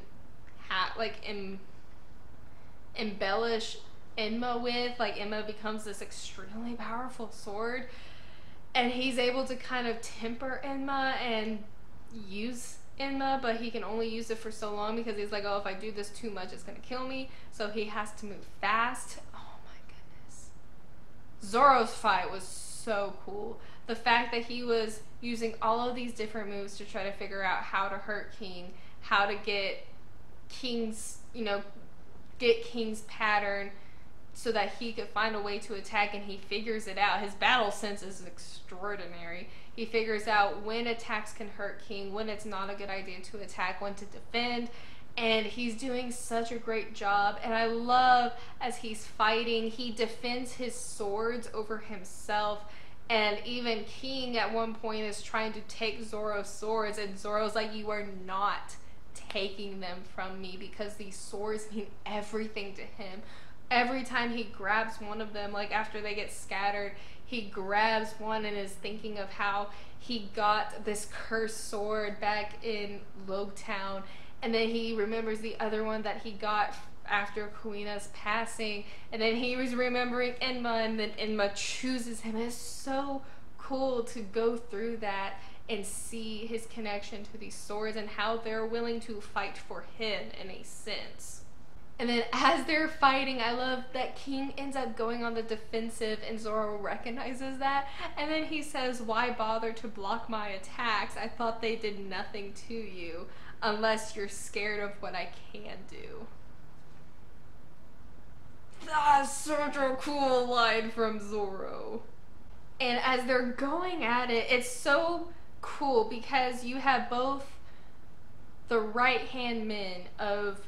embellish Enma with, like Enma becomes this extremely powerful sword, and he's able to kind of temper Enma and use Enma, but he can only use it for so long because he's like, oh, if I do this too much, it's gonna kill me. So he has to move fast. Oh my goodness. Zoro's fight was so cool. The fact that he was using all of these different moves to try to figure out how to hurt King, how to get King's, get King's pattern so that he could find a way to attack, and he figures it out. His battle sense is extraordinary. He figures out when attacks can hurt King, when it's not a good idea to attack, when to defend, and he's doing such a great job. And I love, as he's fighting, he defends his swords over himself, and even King at one point is trying to take Zoro's swords, and Zoro's like, you are not taking them from me, because these swords mean everything to him. Every time he grabs one of them, like after they get scattered, he grabs one and is thinking of how he got this cursed sword back in Logtown, and then he remembers the other one that he got after Kuina's passing, and then he was remembering Enma, and then Enma chooses him. It's so cool to go through that and see his connection to these swords and how they're willing to fight for him in a sense. And then as they're fighting, I love that King ends up going on the defensive, and Zoro recognizes that. And then he says, why bother to block my attacks? I thought they did nothing to you, unless you're scared of what I can do. That's such a cool line from Zoro. And as they're going at it, it's so cool because you have both the right-hand men of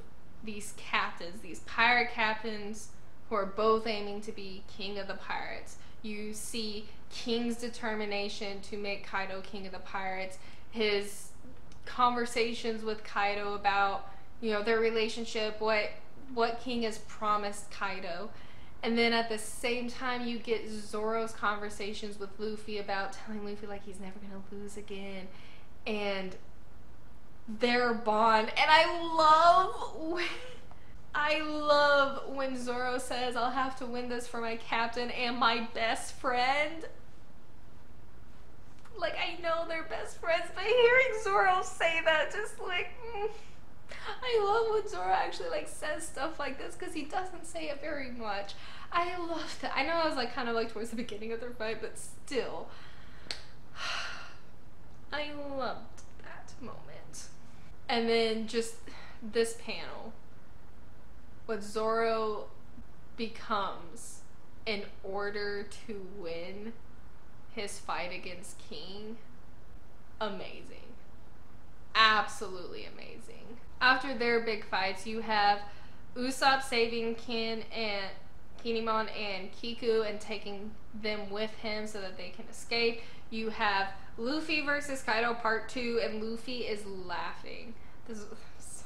these captains, these pirate captains who are both aiming to be king of the pirates. You see King's determination to make Kaido king of the pirates, his conversations with Kaido about, their relationship, what King has promised Kaido. And then at the same time, you get Zoro's conversations with Luffy about telling Luffy like he's never gonna lose again. And their bond. And I love when Zoro says, I'll have to win this for my captain and my best friend. Like, I know they're best friends, but hearing Zoro say that just like, I love when Zoro actually like says stuff like this because he doesn't say it very much. I love that. I know I was like kind of like towards the beginning of their fight, but still, I loved that moment. And then just this panel, what Zoro becomes in order to win his fight against King, amazing. Absolutely amazing. After their big fights, you have Usopp saving Kin and Kinemon and Kiku and taking them with him so that they can escape. You have Luffy versus Kaido part 2, and Luffy is laughing. This is so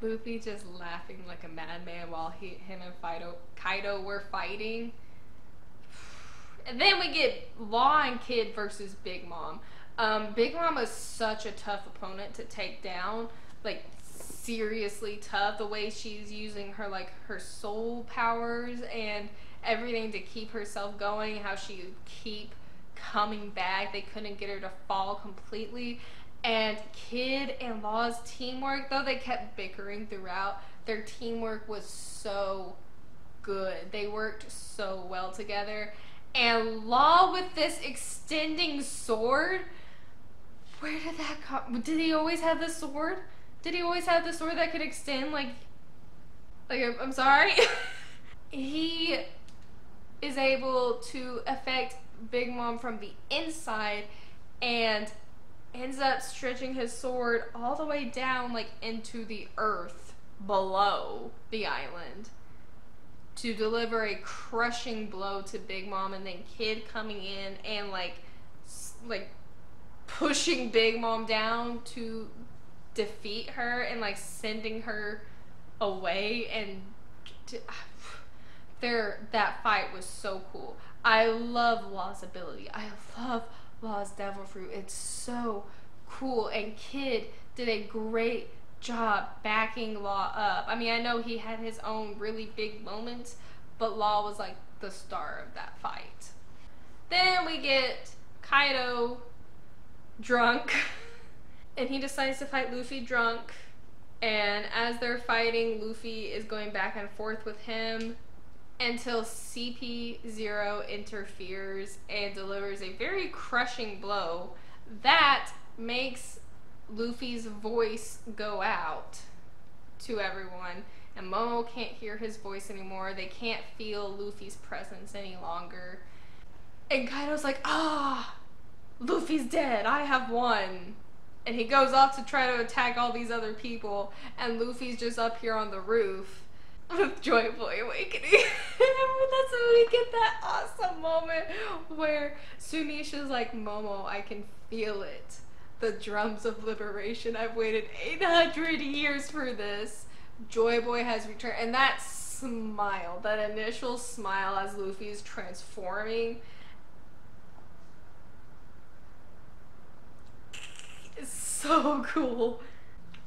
fun. Luffy just laughing like a madman while him and Kaido were fighting. And then we get Law and Kid versus Big Mom. Big Mom was such a tough opponent to take down. Like, seriously tough. The way she's using her, like, her soul powers and everything to keep herself going. How she would keep coming back. They couldn't get her to fall completely. And Kid and Law's teamwork, though they kept bickering throughout, their teamwork was so good. They worked so well together. And Law with this extending sword, where did that come? Did he always have the sword? Did he always have the sword that could extend? Like I'm sorry. He is able to affect Big Mom from the inside and ends up stretching his sword all the way down, like, into the earth below the island to deliver a crushing blow to Big Mom, and then Kid coming in and like pushing Big Mom down to defeat her and like sending her away. And that fight was so cool. I love Law's ability. I love Law's Devil Fruit. It's so cool. And Kid did a great job backing Law up. I mean, I know he had his own really big moments, but Law was like the star of that fight. Then we get Kaido drunk and he decides to fight Luffy drunk, and as they're fighting, Luffy is going back and forth with him until CP0 interferes and delivers a very crushing blow that makes Luffy's voice go out to everyone, and Momo can't hear his voice anymore. They can't feel Luffy's presence any longer. And Kaido's like, Luffy's dead, I have won. And he goes off to try to attack all these other people, and Luffy's just up here on the roof with Joy Boy awakening. That's when we get that awesome moment where Sunisha's like, Momo, I can feel it. The drums of liberation. I've waited 800 years for this. Joy Boy has returned. And that smile, that initial smile as Luffy's transforming, is so cool.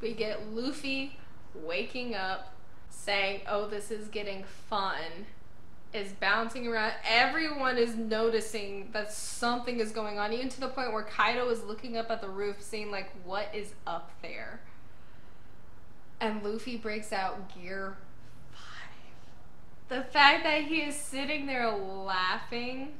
We get Luffy waking up, saying, oh, this is getting fun, is bouncing around. Everyone is noticing that something is going on, even to the point where Kaido is looking up at the roof, seeing like, what is up there? And Luffy breaks out Gear 5. The fact that he is sitting there laughing,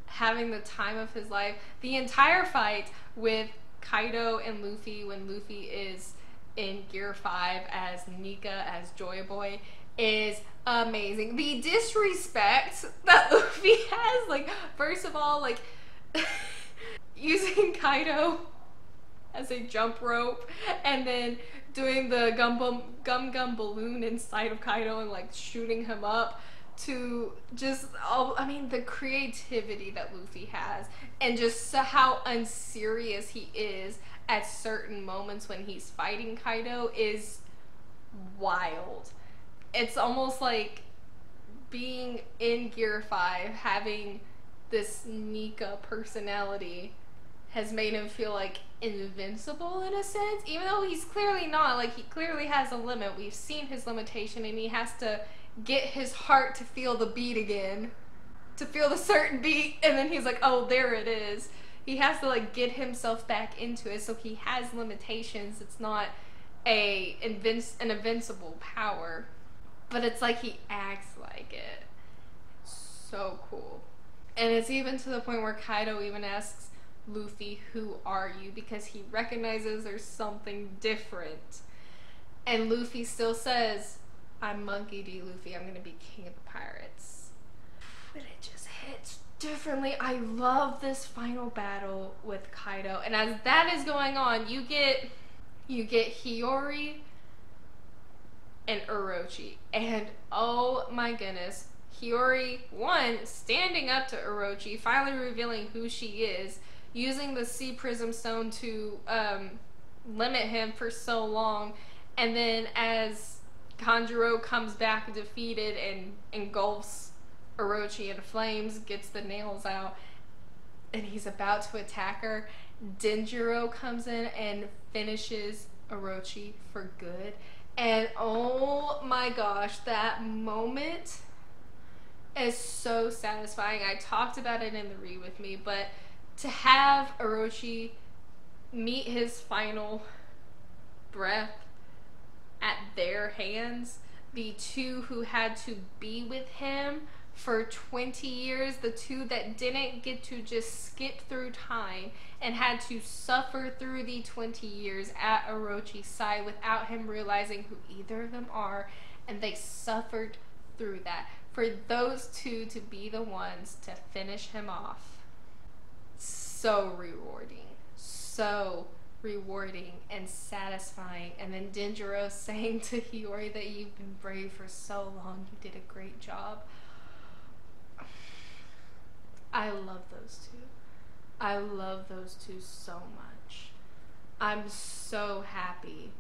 having the time of his life, the entire fight with Kaido and Luffy, when Luffy is in Gear 5 as Nika, as Joy Boy, is amazing. The disrespect that Luffy has, like, first of all, like, using Kaido as a jump rope, and then doing the gum balloon inside of Kaido and like shooting him up, to just, I mean, the creativity that Luffy has, and just how unserious he is at certain moments when he's fighting Kaido is wild. It's almost like being in Gear 5, having this Nika personality, has made him feel like invincible in a sense, even though he's clearly not. Like, he clearly has a limit. We've seen his limitation, and he has to get his heart to feel the beat again, to feel the certain beat, and then he's like, oh, there it is. He has to like get himself back into it, so he has limitations. It's not an invincible power, but it's like he acts like it. So cool. And it's even to the point where Kaido even asks Luffy, who are you? Because he recognizes there's something different. And Luffy still says, I'm Monkey D. Luffy. I'm going to be king of the pirates. But it just hits differently. I love this final battle with Kaido. And as that is going on, you get Hiyori and Orochi. And oh my goodness, Hiyori, one, standing up to Orochi, finally revealing who she is, using the Sea Prism Stone to limit him for so long, and then as Kanjuro comes back defeated and engulfs Orochi in flames, gets the nails out, and he's about to attack her, Denjiro comes in and finishes Orochi for good. And oh my gosh, that moment is so satisfying. I talked about it in the read with me, but to have Orochi meet his final breath at their hands, the two who had to be with him for 20 years, the two that didn't get to just skip through time and had to suffer through the 20 years at Orochi's side without him realizing who either of them are, and they suffered through that. For those two to be the ones to finish him off, so rewarding. So rewarding and satisfying. And then Denjiro saying to Hiyori that you've been brave for so long, you did a great job. I love those two. I love those two so much. I'm so happy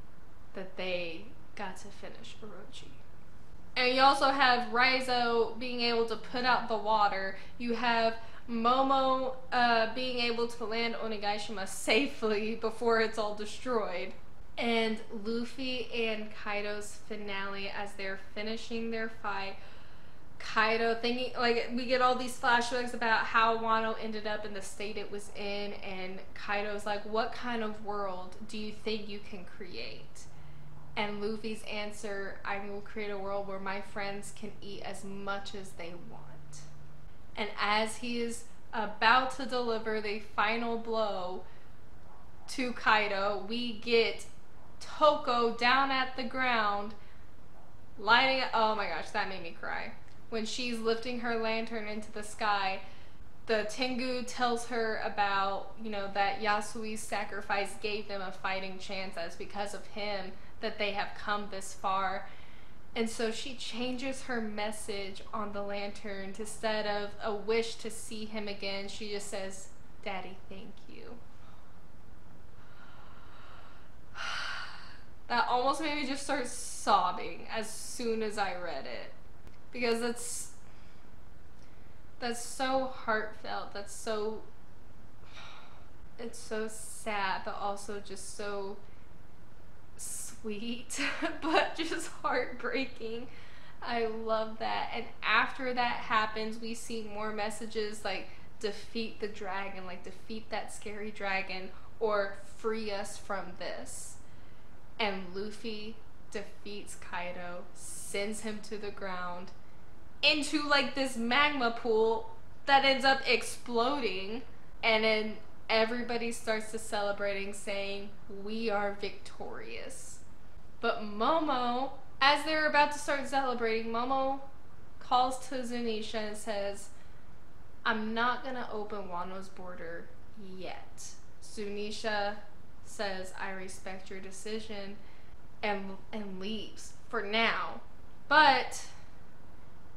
that they got to finish Orochi. And you also have Raizo being able to put out the water. You have Momo being able to land Onigashima safely before it's all destroyed. And Luffy and Kaido's finale as they're finishing their fight. Kaido thinking, like, we get all these flashbacks about how Wano ended up in the state it was in, and Kaido's like, what kind of world do you think you can create? And Luffy's answer, I will create a world where my friends can eat as much as they want. And as he is about to deliver the final blow to Kaido, we get Toko down at the ground, lighting up. Oh my gosh, that made me cry. When she's lifting her lantern into the sky, the Tengu tells her about, you know, that Yasui's sacrifice gave them a fighting chance, as because of him that they have come this far. And so she changes her message on the lantern. Instead of a wish to see him again, she just says, Daddy, thank you. That almost made me just start sobbing as soon as I read it. Because that's so heartfelt. It's so sad, but also just so sweet, but just heartbreaking. I love that. And after that happens, we see more messages like defeat the dragon, like defeat that scary dragon, or free us from this. And Luffy defeats Kaido, sends him to the ground into like this magma pool that ends up exploding, and then everybody starts to celebrating, saying we are victorious. But Momo, as they're about to start celebrating, Momo calls to Zunisha and says, I'm not gonna open Wano's border yet. Zunisha says, I respect your decision, and leaves for now. But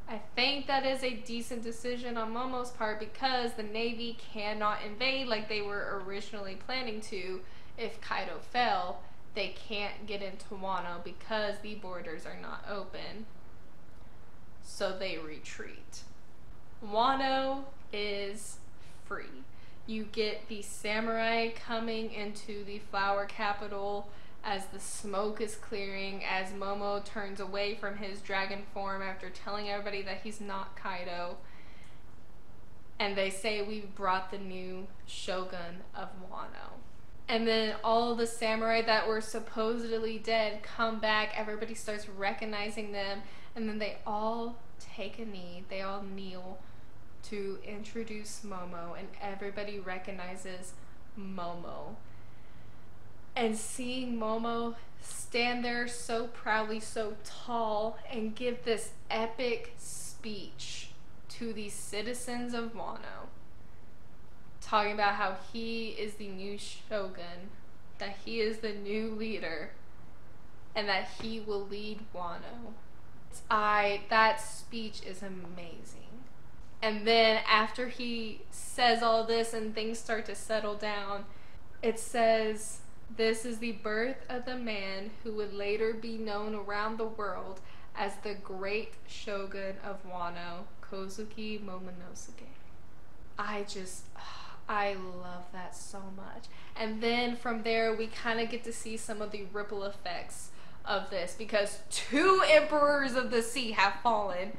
I think that is a decent decision on Momo's part, because the Navy cannot invade like they were originally planning to. If Kaido fell, they can't get into Wano because the borders are not open. So they retreat. Wano is free. You get the samurai coming into the flower capital as the smoke is clearing, as Momo turns away from his dragon form after telling everybody that he's not Kaido. And they say, we've brought the new shogun of Wano. And then all the samurai that were supposedly dead come back. Everybody starts recognizing them. And then they all take a knee. They all kneel to introduce Momo. And everybody recognizes Momo. And seeing Momo stand there so proudly, so tall, and give this epic speech to the citizens of Wano, talking about how he is the new shogun, that he is the new leader, and that he will lead Wano. That speech is amazing. And then after he says all this and things start to settle down, it says, "This is the birth of the man who would later be known around the world as the great shogun of Wano, Kozuki Momonosuke." I love that so much. And then from there, we kind of get to see some of the ripple effects of this, because 2 emperors of the sea have fallen,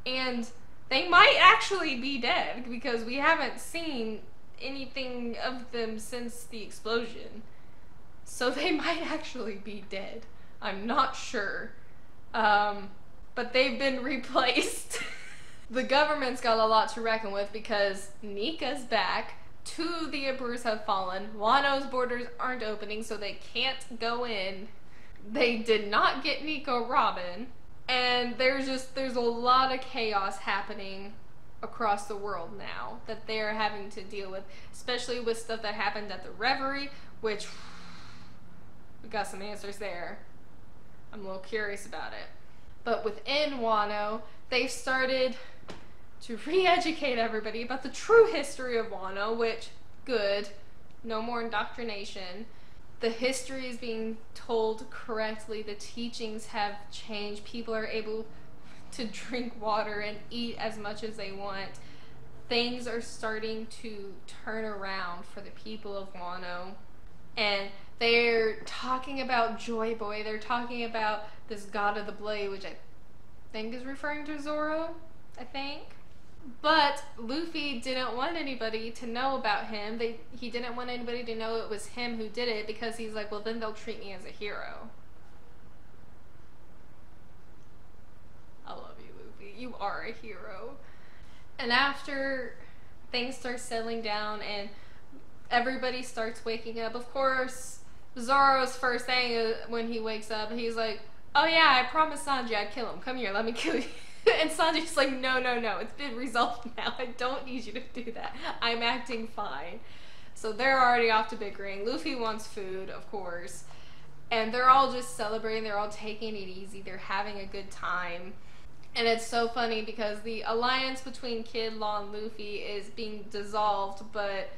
and they might actually be dead, because we haven't seen anything of them since the explosion. So they might actually be dead. I'm not sure. But they've been replaced. The government's got a lot to reckon with, because Nika's back, 2 of the emperors have fallen, Wano's borders aren't opening, so they can't go in. They did not get Nico Robin, and there's a lot of chaos happening across the world now that they're having to deal with, especially with stuff that happened at the Reverie, which we got some answers there. I'm a little curious about it. But within Wano, they've started to re-educate everybody about the true history of Wano, which, good, no more indoctrination. The history is being told correctly, the teachings have changed, people are able to drink water and eat as much as they want. Things are starting to turn around for the people of Wano. And they're talking about Joy Boy, they're talking about this god of the blade, which I think is referring to Zoro, I think. But Luffy didn't want anybody to know about him. He didn't want anybody to know it was him who did it, because he's like, well, then they'll treat me as a hero. I love you, Luffy. You are a hero. And after things start settling down and everybody starts waking up, of course, Zoro's first thing is, when he wakes up, he's like, oh yeah, I promised Sanji I'd kill him. Come here, let me kill you. And Sanji's like, no, it's been resolved now. I don't need you to do that. I'm acting fine. So they're already off to bickering. Luffy wants food, of course. And they're all just celebrating. They're all taking it easy. They're having a good time. And it's so funny because the alliance between Kid, Law, and Luffy is being dissolved, but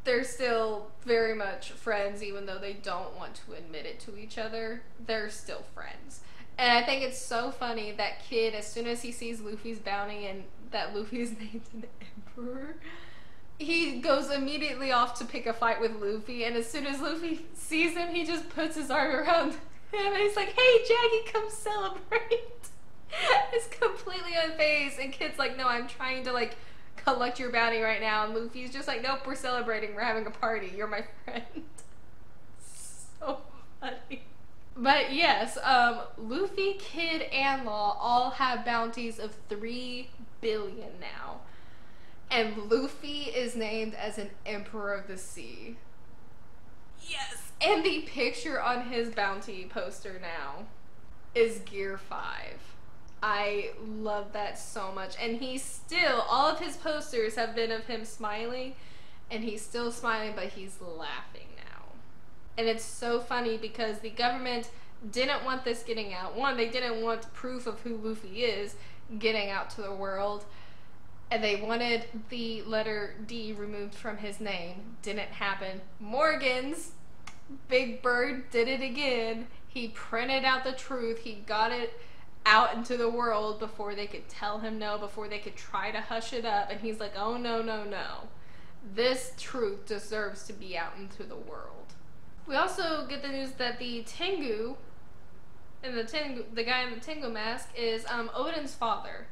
they're still very much friends, even though they don't want to admit it to each other. They're still friends. And I think it's so funny that Kid, as soon as he sees Luffy's bounty and that Luffy is named an emperor, he goes immediately off to pick a fight with Luffy, and as soon as Luffy sees him, he just puts his arm around him and he's like, hey Jackie, come celebrate. It's completely unfazed, and Kid's like, no, I'm trying to like collect your bounty right now, and Luffy's just like, nope, we're celebrating, we're having a party, you're my friend. So funny. But yes, Luffy, Kid, and Law all have bounties of 3 billion now. And Luffy is named as an Emperor of the Sea. Yes! And the picture on his bounty poster now is Gear 5. I love that so much. And he's still, all of his posters have been of him smiling, and he's still smiling, but he's laughing now. And it's so funny because the government didn't want this getting out. One, they didn't want proof of who Luffy is getting out to the world. And they wanted the letter D removed from his name. Didn't happen. Morgan's Big Bird did it again. He printed out the truth. He got it out into the world before they could tell him no, before they could try to hush it up. And he's like, oh no. this truth deserves to be out into the world. We also get the news that the Tengu, the guy in the Tengu mask, is Odin's father,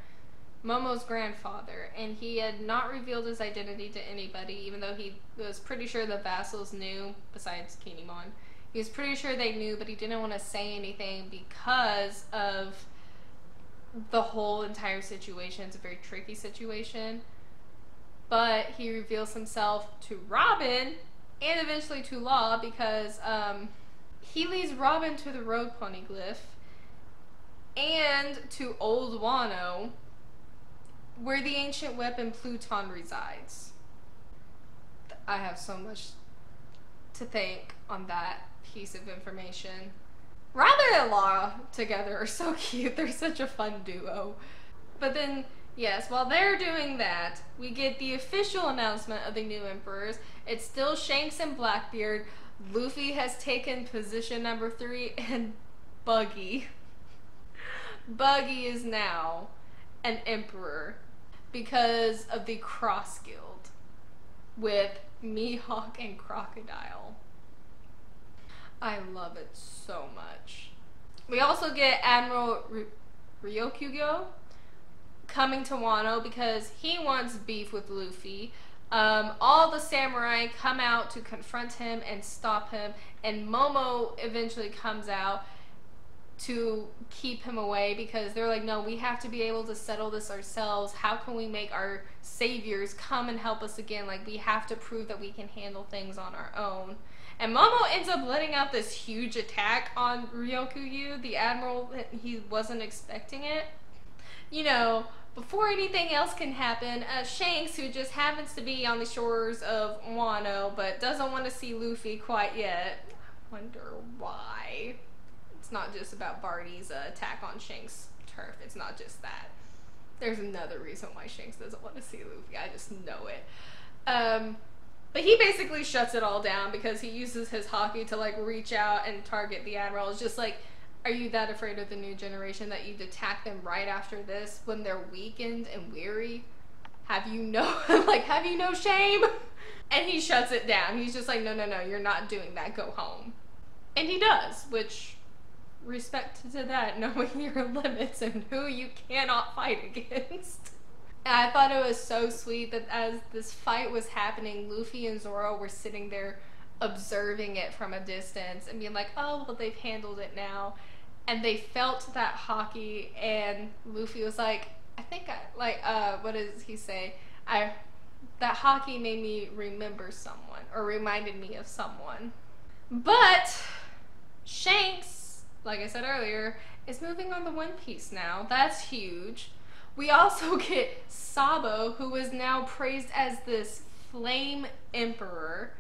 Momo's grandfather, and he had not revealed his identity to anybody, even though he was pretty sure the vassals knew, besides Kinemon. He was pretty sure they knew, but he didn't want to say anything because of the whole entire situation. It's a very tricky situation. But he reveals himself to Robin and eventually to Law because he leads Robin to the Road Poneglyph and to Old Wano, where the ancient weapon Pluton resides. I have so much to think on that piece of information. Rather and Law together are so cute. They're such a fun duo. But then, yes, while they're doing that, we get the official announcement of the new emperors. It's still Shanks and Blackbeard. Luffy has taken position number 3, and Buggy is now an emperor because of the Cross Guild with Mihawk and Crocodile. I love it so much. We also get Admiral Ryokugyo coming to Wano because he wants beef with Luffy. All the samurai come out to confront him and stop him, and Momo eventually comes out to keep him away because they're like, no, we have to be able to settle this ourselves. How can we make our saviors come and help us again? Like, we have to prove that we can handle things on our own. And Momo ends up letting out this huge attack on Ryokugyu, the admiral. He wasn't expecting it. You know, before anything else can happen, Shanks, who just happens to be on the shores of Wano but doesn't want to see Luffy quite yet. I wonder why. It's not just about Barty's attack on Shanks' turf. It's not just that. There's another reason why Shanks doesn't want to see Luffy. I just know it. But he basically shuts it all down because he uses his haki to like reach out and target the admiral. It's just like, are you that afraid of the new generation that you'd attack them right after this when they're weakened and weary? Have you no shame? And he shuts it down. He's just like, no, you're not doing that. Go home. And he does, which, respect to that, knowing your limits and who you cannot fight against. And I thought it was so sweet that as this fight was happening, Luffy and Zoro were sitting there observing it from a distance and being like, oh, well, they've handled it now. And they felt that haki, and Luffy was like, what does he say? That haki made me remember someone, or reminded me of someone. But Shanks, like I said earlier, is moving on to One Piece now. That's huge. We also get Sabo, who is now praised as this flame emperor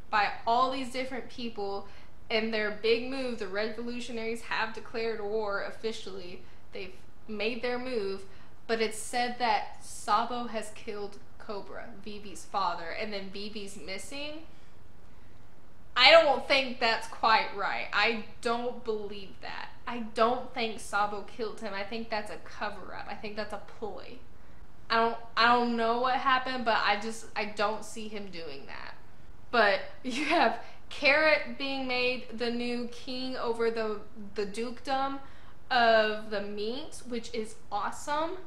by all these different people. In their big move, the revolutionaries have declared war officially. They've made their move, but it's said that Sabo has killed Cobra, Vivi's father, and then Vivi's missing. I don't think that's quite right. I don't believe that. I don't think Sabo killed him. I think that's a cover-up. I think that's a ploy. I don't know what happened, but I don't see him doing that. But you have Carrot being made the new king over the dukedom of the Meat, which is awesome.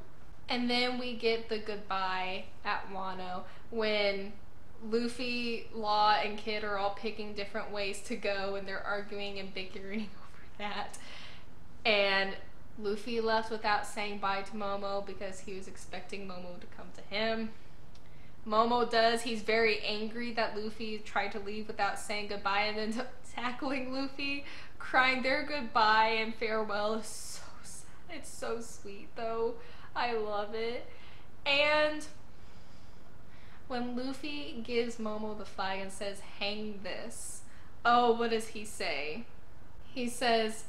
And then we get the goodbye at Wano when Luffy, Law, and Kid are all picking different ways to go, and they're arguing and bickering over that. And Luffy left without saying bye to Momo because he was expecting Momo to come to him. Momo does. He's very angry that Luffy tried to leave without saying goodbye, and then tackling Luffy, crying their goodbye and farewell is so sad. It's so sweet though. I love it. And when Luffy gives Momo the flag and says, hang this, oh, what does he say? He says,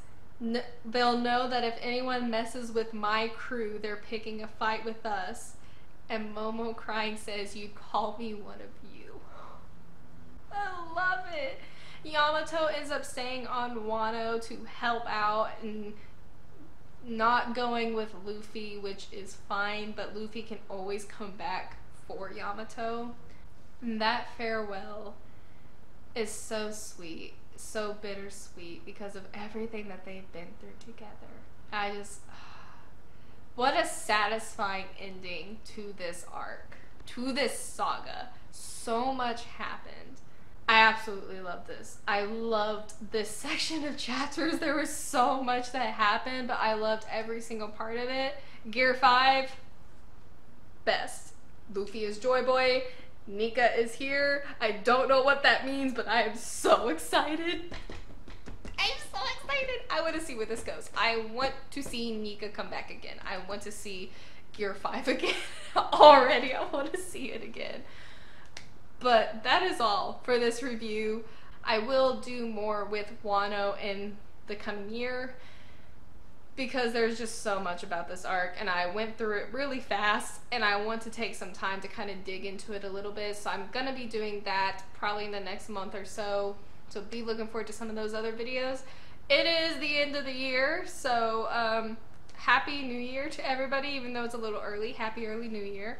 they'll know that if anyone messes with my crew, they're picking a fight with us. And Momo crying says, you call me one of you. I love it. Yamato ends up staying on Wano to help out and not going with Luffy, which is fine, but Luffy can always come back for Yamato. And that farewell is so sweet, so bittersweet because of everything that they've been through together. I just, what a satisfying ending to this arc, to this saga. So much happened. I absolutely love this. I loved this section of chapters. There was so much that happened, but I loved every single part of it. Gear 5, best. Luffy is Joy Boy. Nika is here. I don't know what that means, but I am so excited. I'm so excited. I want to see where this goes. I want to see Nika come back again. I want to see Gear 5 again. Already, I want to see it again. But that is all for this review. I will do more with Wano in the coming year because there's just so much about this arc and I went through it really fast and I want to take some time to kind of dig into it a little bit. So I'm going to be doing that probably in the next month or so. So be looking forward to some of those other videos. It is the end of the year, so Happy New Year to everybody, even though it's a little early. Happy early New Year.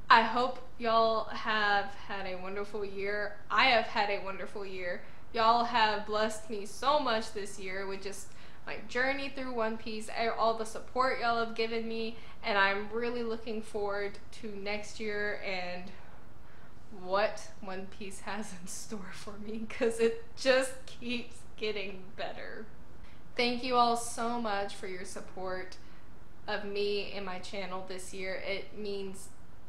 I hope y'all have had a wonderful year. I have had a wonderful year. Y'all have blessed me so much this year with just my journey through One Piece, all the support y'all have given me, and I'm really looking forward to next year and what One Piece has in store for me, because it just keeps getting better. Thank you all so much for your support of me and my channel this year. It means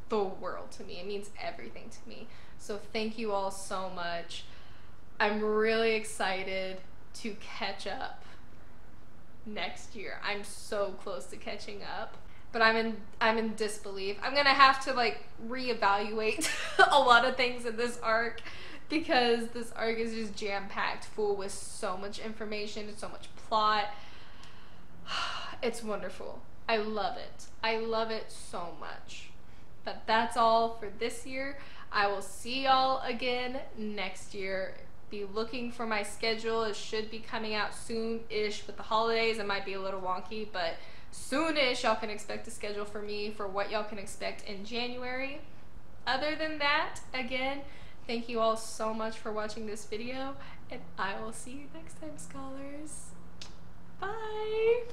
the world to me. It means everything to me. So thank you all so much. I'm really excited to catch up next year. I'm so close to catching up, but I'm in disbelief. I'm gonna have to like reevaluate a lot of things in this arc because this arc is just jam-packed full with so much information and so much plot. It's wonderful. I love it. I love it so much. But that's all for this year. I will see y'all again next year. Be looking for my schedule. It should be coming out soon-ish. With the holidays, it might be a little wonky, but soon-ish y'all can expect a schedule for me for what y'all can expect in January. Other than that, again, thank you all so much for watching this video, and I will see you next time, scholars. Bye!